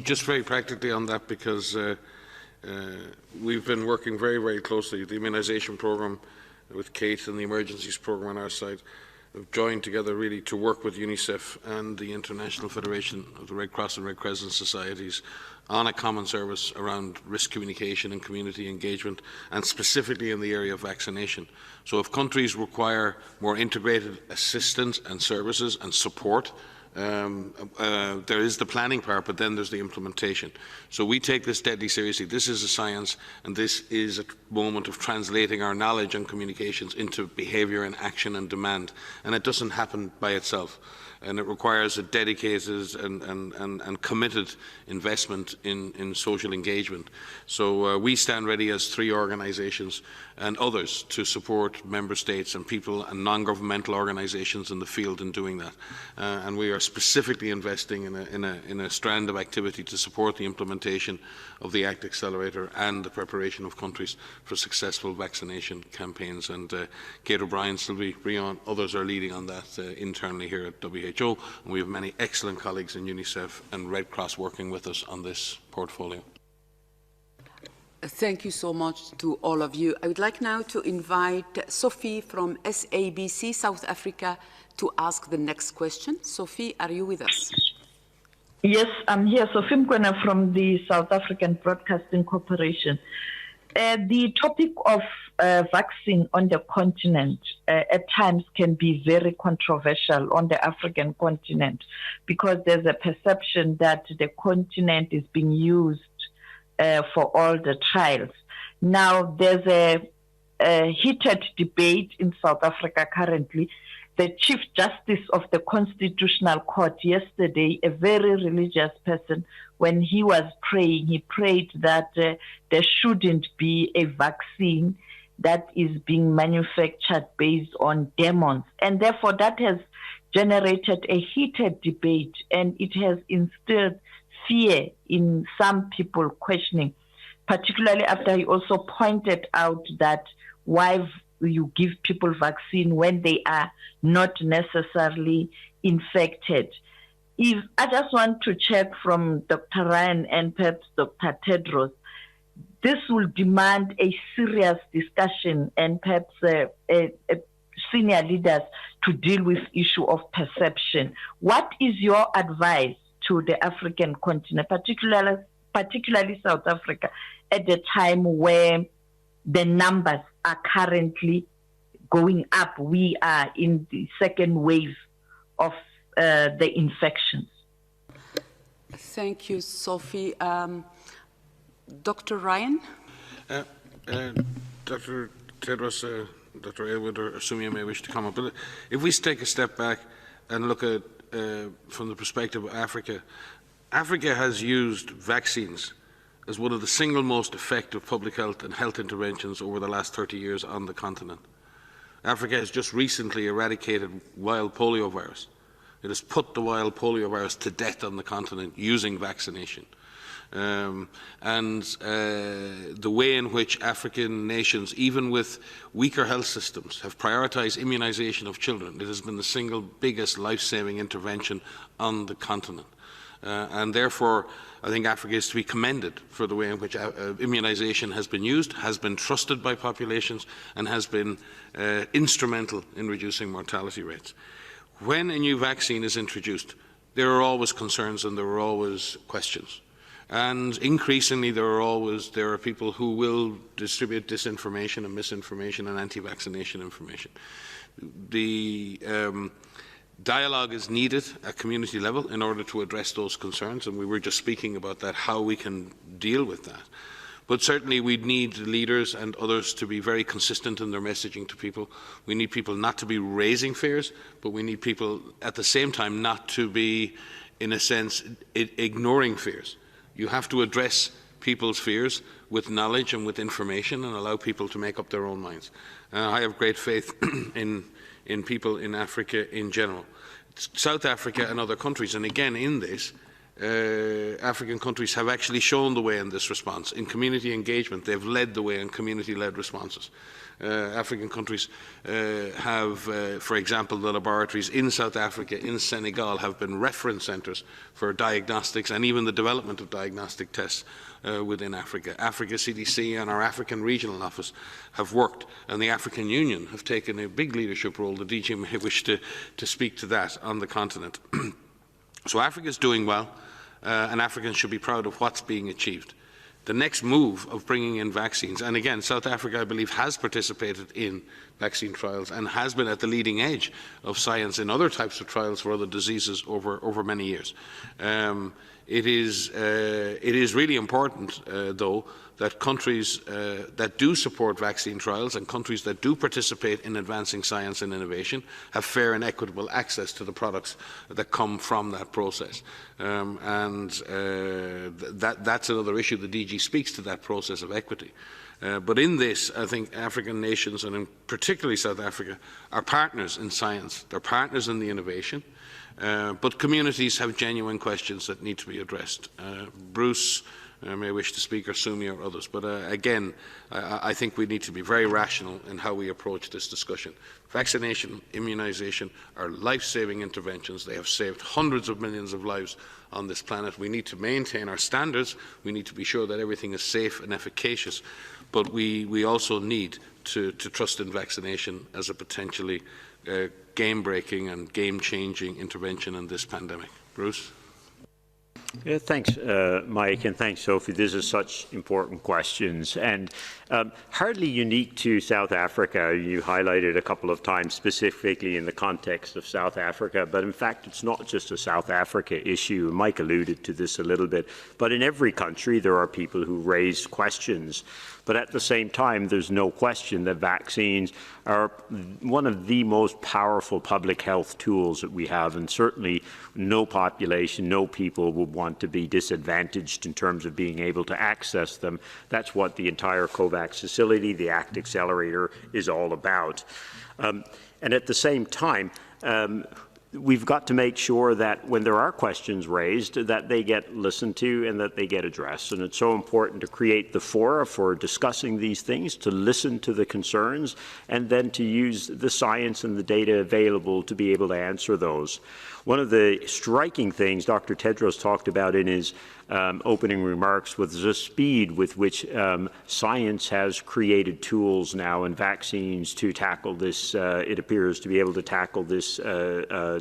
Speaker 5: Just very practically on that, because we've been working very, very closely. The immunisation programme with Kate and the emergencies programme on our side have joined together really to work with UNICEF and the International Federation of the Red Cross and Red Crescent Societies on a common service around risk communication and community engagement, and specifically in the area of vaccination. So if countries require more integrated assistance and services and support, there is the planning part, but then there's the implementation. So we take this deadly seriously. This is a science, and this is a moment of translating our knowledge and communications into behaviour and action and demand. And it doesn't happen by itself. And it requires a dedicated and committed investment in social engagement. So we stand ready as 3 organisations and others to support member states and people and non-governmental organisations in the field in doing that. And we are specifically investing in a strand of activity to support the implementation of the ACT Accelerator and the preparation of countries for successful vaccination campaigns. And Kate O'Brien, Sylvie Brion, others are leading on that internally here at WHO, and we have many excellent colleagues in UNICEF and Red Cross working with us on this portfolio.
Speaker 2: Thank you so much to all of you. I would like now to invite Sophie from SABC South Africa to ask the next question. Sophie, are you with us?
Speaker 15: Yes, I'm here. Sophie Mkwena from the South African Broadcasting Corporation. The topic of vaccine on the continent at times can be very controversial on the African continent because there's a perception that the continent is being used for all the trials. Now, there's a heated debate in South Africa currently. The Chief Justice of the Constitutional Court yesterday, a very religious person, when he was praying, he prayed that there shouldn't be a vaccine that is being manufactured based on demons. And therefore, that has generated a heated debate, and it has instilled fear in some people questioning, particularly after he also pointed out that why you give people vaccine when they are not necessarily infected. I just want to check from Dr. Ryan and perhaps Dr. Tedros, this will demand a serious discussion and perhaps senior leaders to deal with issue of perception. What is your advice to the African continent, particularly South Africa, at the time where the numbers are currently going up? We are in the second wave of the infections.
Speaker 2: Thank you, Sophie. Dr. Ryan?
Speaker 5: Dr. Tedros, Dr. Aylward or Sumia may wish to comment, but if we take a step back and look at from the perspective of Africa, Africa has used vaccines as one of the single most effective public health and health interventions over the last 30 years on the continent. Africa has just recently eradicated wild polio virus. It has put the wild polio virus to death on the continent using vaccination. The way in which African nations, even with weaker health systems, have prioritized immunization of children, it has been the single biggest life-saving intervention on the continent. And therefore, I think Africa is to be commended for the way in which immunization has been used, has been trusted by populations, and has been instrumental in reducing mortality rates. When a new vaccine is introduced, there are always concerns and there are always questions. And increasingly, there are people who will distribute disinformation and misinformation and anti-vaccination information. The dialogue is needed at community level in order to address those concerns, and we were just speaking about that, how we can deal with that. But certainly we need leaders and others to be very consistent in their messaging to people. We need people not to be raising fears, but we need people at the same time not to be, in a sense, ignoring fears. You have to address people's fears with knowledge and with information and allow people to make up their own minds. I have great faith in people in Africa in general. South Africa and other countries, and again in this, African countries have actually shown the way in this response. In community engagement, they've led the way in community-led responses. African countries have, for example, the laboratories in South Africa, in Senegal, have been reference centres for diagnostics and even the development of diagnostic tests within Africa. Africa CDC and our African Regional Office have worked, and the African Union have taken a big leadership role. The DG may wish to speak to that on the continent. So Africa is doing well, and Africans should be proud of what's being achieved. The next move of bringing in vaccines, and again, South Africa, I believe, has participated in vaccine trials and has been at the leading edge of science in other types of trials for other diseases over many years. It is really important, though, that countries that do support vaccine trials and countries that do participate in advancing science and innovation have fair and equitable access to the products that come from that process. That's another issue. The DG speaks to that process of equity. But in this, I think African nations, and in particularly South Africa, are partners in science. They're partners in the innovation. But communities have genuine questions that need to be addressed. Bruce may wish to speak, or Sumi or others, but again, I think we need to be very rational in how we approach this discussion. Vaccination, immunisation are life-saving interventions. They have saved hundreds of millions of lives on this planet. We need to maintain our standards. We need to be sure that everything is safe and efficacious, but we also need to trust in vaccination as a potentially game-breaking and game-changing intervention in this pandemic. Bruce?
Speaker 8: Yeah, thanks, Mike, and thanks, Sophie. These are such important questions, and hardly unique to South Africa. You highlighted a couple of times specifically in the context of South Africa, but in fact, it's not just a South Africa issue. Mike alluded to this a little bit, but in every country, there are people who raise questions. But at the same time, there's no question that vaccines are one of the most powerful public health tools that we have, and certainly no population, no people would want to be disadvantaged in terms of being able to access them. That's what the entire COVAX facility, the ACT Accelerator, is all about. And at the same time, we've got to make sure that when there are questions raised, that they get listened to and that they get addressed. And it's so important to create the fora for discussing these things, to listen to the concerns, and then to use the science and the data available to be able to answer those. One of the striking things Dr. Tedros talked about in his opening remarks was the speed with which science has created tools now and vaccines to tackle this, it appears to be able to tackle this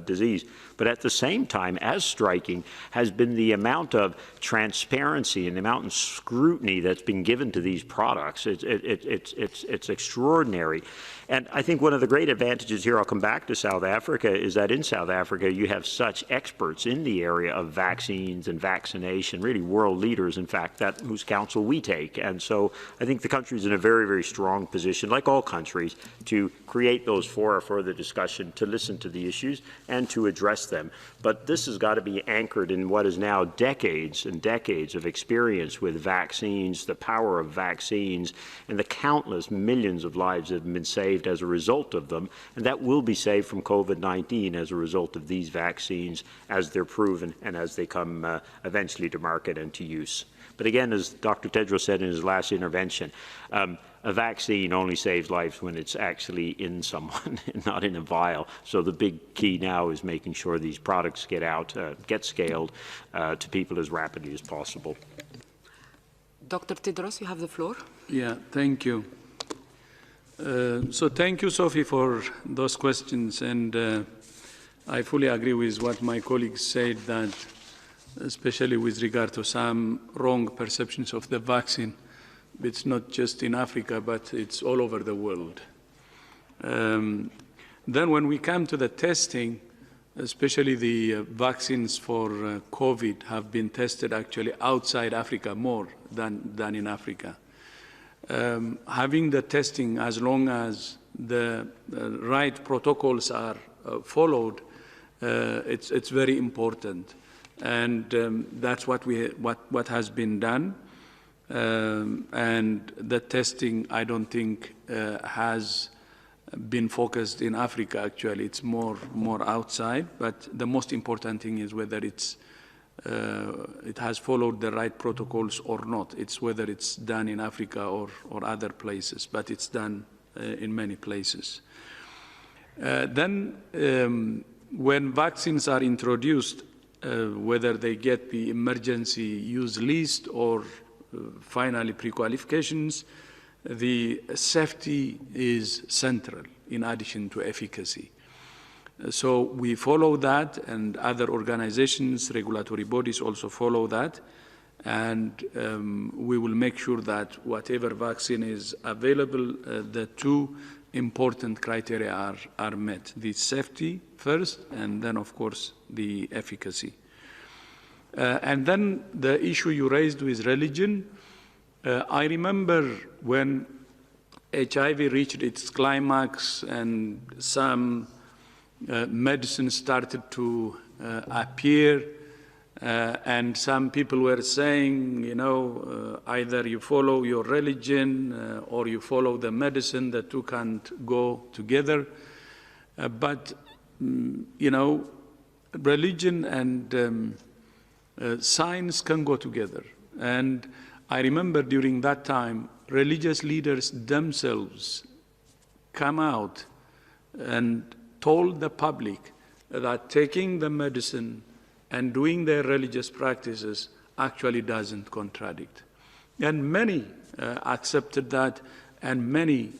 Speaker 8: disease. But at the same time, as striking has been the amount of transparency and the amount of scrutiny that's been given to these products. It's extraordinary. And I think one of the great advantages here, I'll come back to South Africa, is that in South Africa you have such experts in the area of vaccines and vaccination, really world leaders, in fact, whose counsel we take. And so I think the country is in a very, very strong position, like all countries, to create those fora for the discussion, to listen to the issues and to address them. But this has got to be anchored in what is now decades and decades of experience with vaccines, the power of vaccines, and the countless millions of lives that have been saved as a result of them, and that will be saved from COVID-19 as a result of these vaccines as they're proven and as they come eventually to market and to use. But again, as Dr. Tedros said in his last intervention, a vaccine only saves lives when it's actually in someone, not in a vial. So the big key now is making sure these products get out, get scaled to people as rapidly as possible.
Speaker 2: Dr. Tedros, you have the floor.
Speaker 1: Yeah, thank you. So thank you, Sophie, for those questions. And I fully agree with what my colleagues said, that especially with regard to some wrong perceptions of the vaccine, it's not just in Africa, but it's all over the world. Then when we come to the testing, especially the vaccines for COVID have been tested actually outside Africa more than in Africa. Having the testing, as long as the right protocols are followed, it's very important, and that's what has been done. And the testing, I don't think, has been focused in Africa. Actually, it's more outside. But the most important thing is whether it has followed the right protocols or not. It's whether it's done in Africa or other places, but it's done in many places. Then when vaccines are introduced, whether they get the emergency use list or finally pre-qualifications, the safety is central in addition to efficacy. So we follow that, and other organizations, regulatory bodies also follow that, and we will make sure that whatever vaccine is available, the two important criteria are met: the safety first, and then of course the efficacy. And then the issue you raised with religion, I remember when HIV reached its climax and some medicine started to appear, and some people were saying, either you follow your religion or you follow the medicine, the two can't go together. But religion and science can go together. And I remember during that time, religious leaders themselves come out and told the public that taking the medicine and doing their religious practices actually doesn't contradict. And many accepted that, and many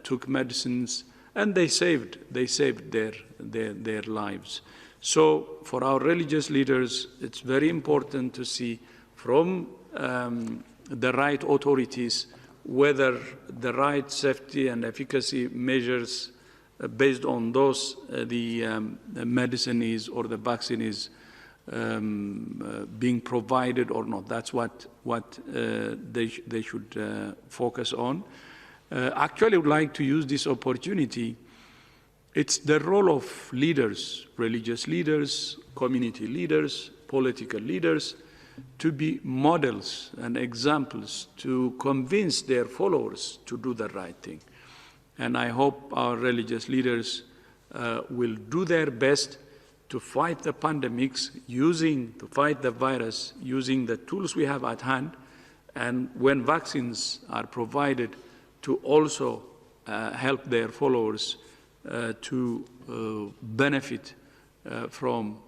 Speaker 1: took medicines, and they saved their lives. So for our religious leaders, it's very important to see from the right authorities whether the right safety and efficacy measures based on those the medicine is or the vaccine is being provided or not. That's what they should focus on. Actually, I would like to use this opportunity. It's the role of leaders, religious leaders, community leaders, political leaders, to be models and examples to convince their followers to do the right thing. And I hope our religious leaders will do their best to fight the pandemics, to fight the virus, using the tools we have at hand, and when vaccines are provided, to also help their followers to benefit from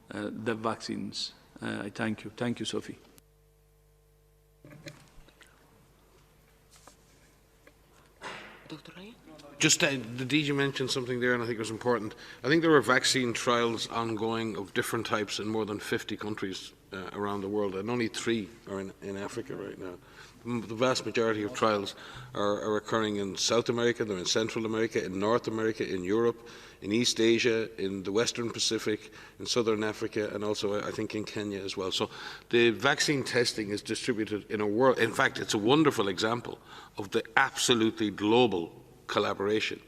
Speaker 1: the vaccines. I thank you. Thank you, Sophie.
Speaker 2: Dr. Ryan?
Speaker 5: Just the DG mentioned something there, and I think it was important. I think there are vaccine trials ongoing of different types in more than 50 countries around the world, and only 3 are in Africa right now. The vast majority of trials are occurring in South America, they're in Central America, in North America, in Europe, in East Asia, in the Western Pacific, in Southern Africa, and also I think in Kenya as well. So the vaccine testing is distributed in a world. In fact, it's a wonderful example of the absolutely global collaboration.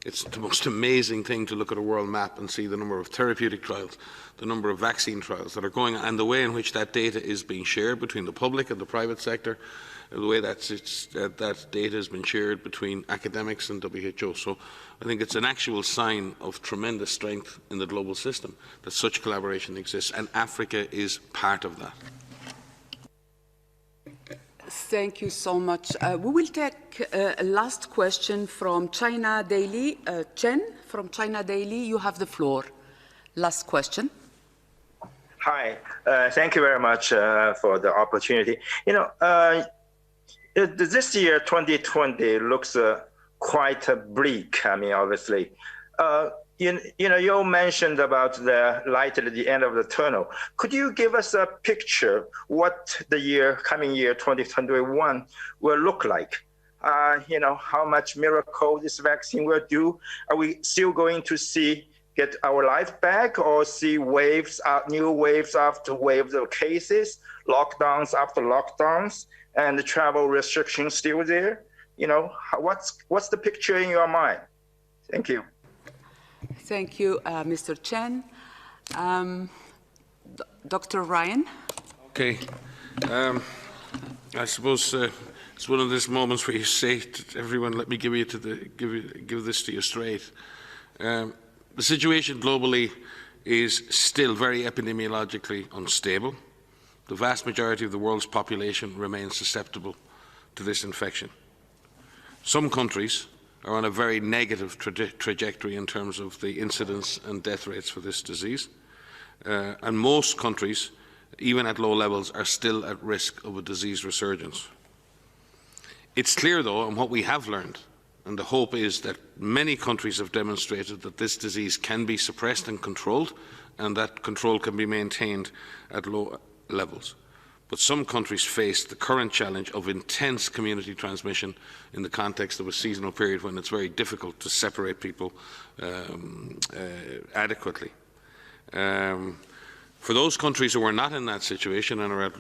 Speaker 5: It's the most amazing thing to look at a world map and see the number of therapeutic trials, the number of vaccine trials that are going on, and the way in which that data is being shared between the public and the private sector, the way that data has been shared between academics and WHO. So I think it's an actual sign of tremendous strength in the global system that such collaboration exists, and Africa is part of that.
Speaker 2: Thank you so much. We will take a last question from China Daily. Chen from China Daily, you have the floor. Last question.
Speaker 16: Hi, thank you very much for the opportunity. You know, this year, 2020, looks quite bleak. I mean, obviously. You know, you mentioned about the light at the end of the tunnel. Could you give us a picture what the coming year 2021 will look like? You know, how much miracle this vaccine will do? Are we still going to get our life back, or see waves, new waves after waves of cases, lockdowns after lockdowns, and the travel restrictions still there? You know, what's the picture in your mind? Thank you.
Speaker 2: Thank you, Mr. Chen. Dr. Ryan?
Speaker 5: Okay. I suppose it's one of those moments where you say to everyone, let me give this to you straight. The situation globally is still very epidemiologically unstable. The vast majority of the world's population remains susceptible to this infection. Some countries are on a very negative trajectory in terms of the incidence and death rates for this disease. And most countries, even at low levels, are still at risk of a disease resurgence. It's clear, though, and what we have learned, and the hope is that many countries have demonstrated that this disease can be suppressed and controlled, and that control can be maintained at low levels. But some countries face the current challenge of intense community transmission in the context of a seasonal period when it's very difficult to separate people adequately. For those countries who are not in that situation and are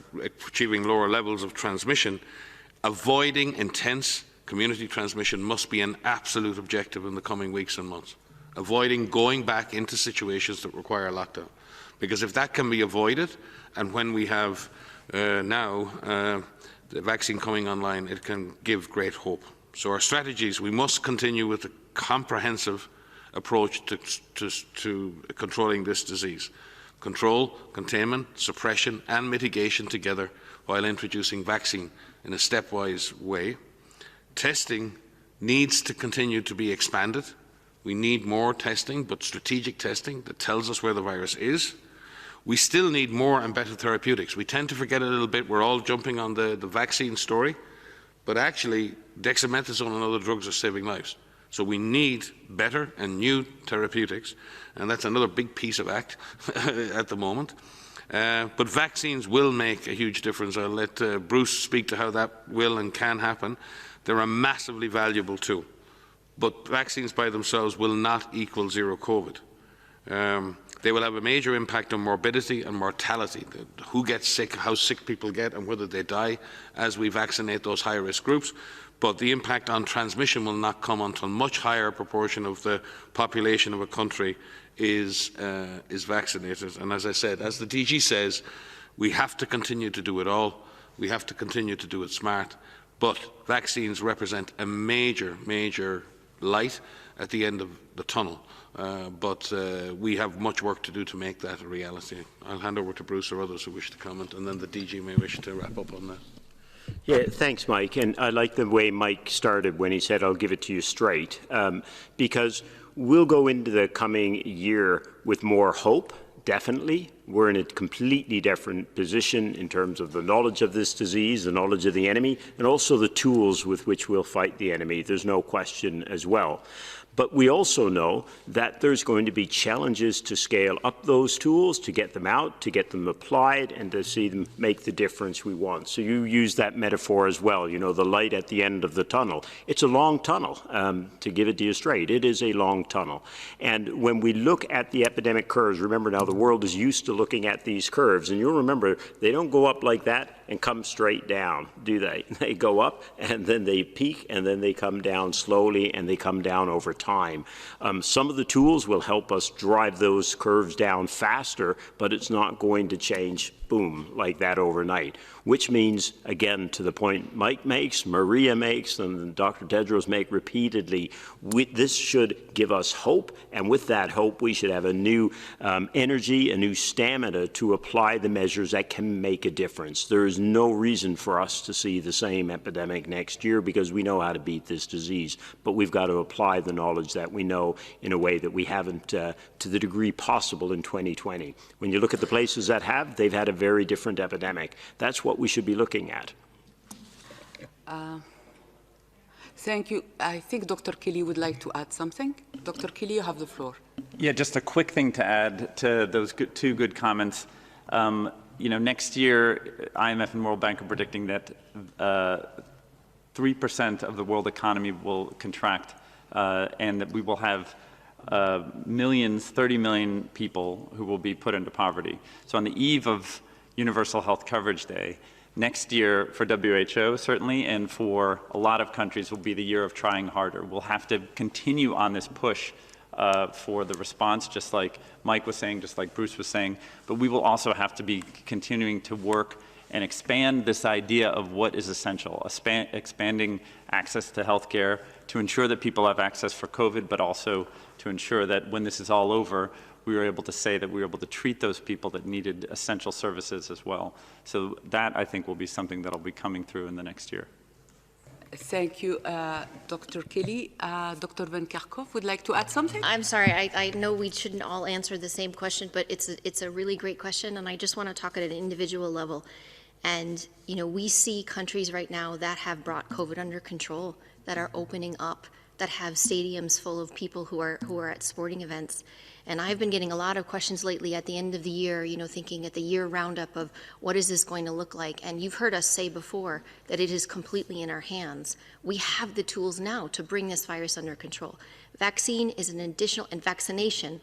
Speaker 5: achieving lower levels of transmission, avoiding intense community transmission must be an absolute objective in the coming weeks and months. Avoiding going back into situations that require lockdown. Because if that can be avoided, and when we have the vaccine coming online, it can give great hope. So our strategies, we must continue with a comprehensive approach to controlling this disease. Control, containment, suppression and mitigation together while introducing vaccine in a stepwise way. Testing needs to continue to be expanded. We need more testing, but strategic testing that tells us where the virus is. We still need more and better therapeutics. We tend to forget a little bit, we're all jumping on the vaccine story, but actually dexamethasone and other drugs are saving lives. So we need better and new therapeutics, and that's another big piece of act at the moment. But vaccines will make a huge difference. I'll let Bruce speak to how that will and can happen. They're a massively valuable tool, but vaccines by themselves will not equal zero COVID. They will have a major impact on morbidity and mortality, who gets sick, how sick people get, and whether they die as we vaccinate those high-risk groups. But the impact on transmission will not come until a much higher proportion of the population of a country is vaccinated. And as I said, as the DG says, we have to continue to do it all. We have to continue to do it smart. But vaccines represent a major, major light at the end of the tunnel. But we have much work to do to make that a reality. I'll hand over to Bruce or others who wish to comment, and then the DG may wish to wrap up on that.
Speaker 8: Yeah, thanks, Mike. And I like the way Mike started when he said, I'll give it to you straight, because we'll go into the coming year with more hope, definitely. We're in a completely different position in terms of the knowledge of this disease, the knowledge of the enemy, and also the tools with which we'll fight the enemy. There's no question as well. But we also know that there's going to be challenges to scale up those tools, to get them out, to get them applied, and to see them make the difference we want. So you use that metaphor as well, you know, the light at the end of the tunnel. It's a long tunnel, to give it to you straight. It is a long tunnel. And when we look at the epidemic curves, remember now the world is used to looking at these curves, and you'll remember they don't go up like that and come straight down, do they? They go up, and then they peak, and then they come down slowly, and they come down over time. Some of the tools will help us drive those curves down faster, but it's not going to change, boom, like that overnight. Which means, again, to the point Mike makes, Maria makes, and Dr. Tedros make repeatedly, this should give us hope, and with that hope, we should have a new energy, a new stamina to apply the measures that can make a difference. There is no reason for us to see the same epidemic next year because we know how to beat this disease, but we've got to apply the knowledge that we know in a way that we haven't to the degree possible in 2020. When you look at the places that have, they've had a very different epidemic. That's what we should be looking at.
Speaker 2: Thank you. I think Dr. Kelly would like to add something. Dr. Kelly, you have the floor.
Speaker 10: Yeah, just a quick thing to add to those two good comments. You know, next year, IMF and World Bank are predicting that 3% of the world economy will contract, and that we will have millions, 30 million people who will be put into poverty. So on the eve of Universal Health Coverage Day, next year for WHO certainly, and for a lot of countries, will be the year of trying harder. We'll have to continue on this push for the response, just like Mike was saying, just like Bruce was saying, but we will also have to be continuing to work and expand this idea of what is essential, expanding access to healthcare to ensure that people have access for COVID, but also to ensure that when this is all over, we were able to say that we were able to treat those people that needed essential services as well. So that, I think, will be something that will be coming through in the next year.
Speaker 2: Thank you, Dr. Kelly. Dr. Van Kerkhove would like to add something?
Speaker 4: I'm sorry, I know we shouldn't all answer the same question, but it's a really great question, and I just want to talk at an individual level. And, you know, we see countries right now that have brought COVID under control, that are opening up, that have stadiums full of people who are at sporting events. And I've been getting a lot of questions lately at the end of the year, you know, thinking at the year roundup of what is this going to look like? And you've heard us say before that it is completely in our hands. We have the tools now to bring this virus under control. Vaccine is an additional, and vaccination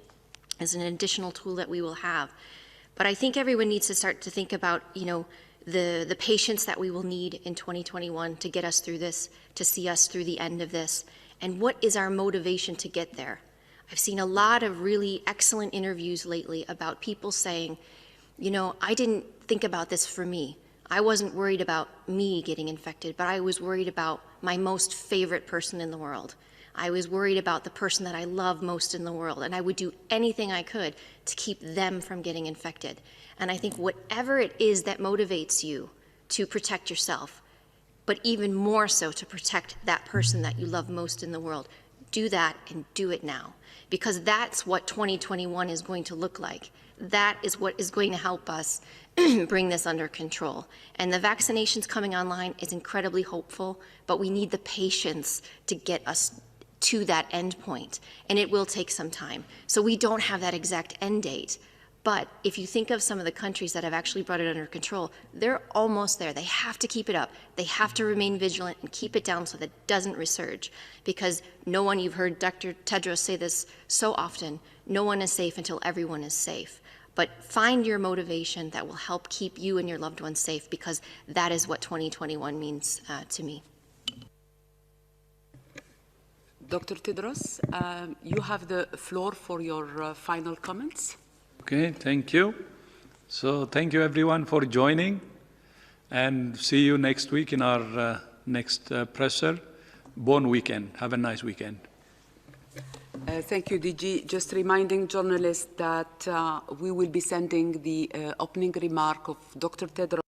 Speaker 4: is an additional tool that we will have. But I think everyone needs to start to think about, you know, the patience that we will need in 2021 to get us through this, to see us through the end of this, and what is our motivation to get there. I've seen a lot of really excellent interviews lately about people saying, you know, I didn't think about this for me. I wasn't worried about me getting infected, but I was worried about my most favorite person in the world. I was worried about the person that I love most in the world, and I would do anything I could to keep them from getting infected. And I think whatever it is that motivates you to protect yourself, but even more so to protect that person that you love most in the world, do that and do it now. Because that's what 2021 is going to look like. That is what is going to help us bring this under control. And the vaccinations coming online is incredibly hopeful, but we need the patience to get us to that end point, and it will take some time. So we don't have that exact end date, but if you think of some of the countries that have actually brought it under control, they're almost there. They have to keep it up. They have to remain vigilant and keep it down so that it doesn't resurge, because no one, you've heard Dr. Tedros say this so often, no one is safe until everyone is safe. But find your motivation that will help keep you and your loved ones safe, because that is what 2021 means to me.
Speaker 2: Dr. Tedros, you have the floor for your final comments.
Speaker 1: Okay, thank you. So thank you everyone for joining, and see you next week in our next presser. Bon weekend. Have a nice weekend.
Speaker 2: Thank you, DG. Just reminding journalists that we will be sending the opening remark of Dr. Tedros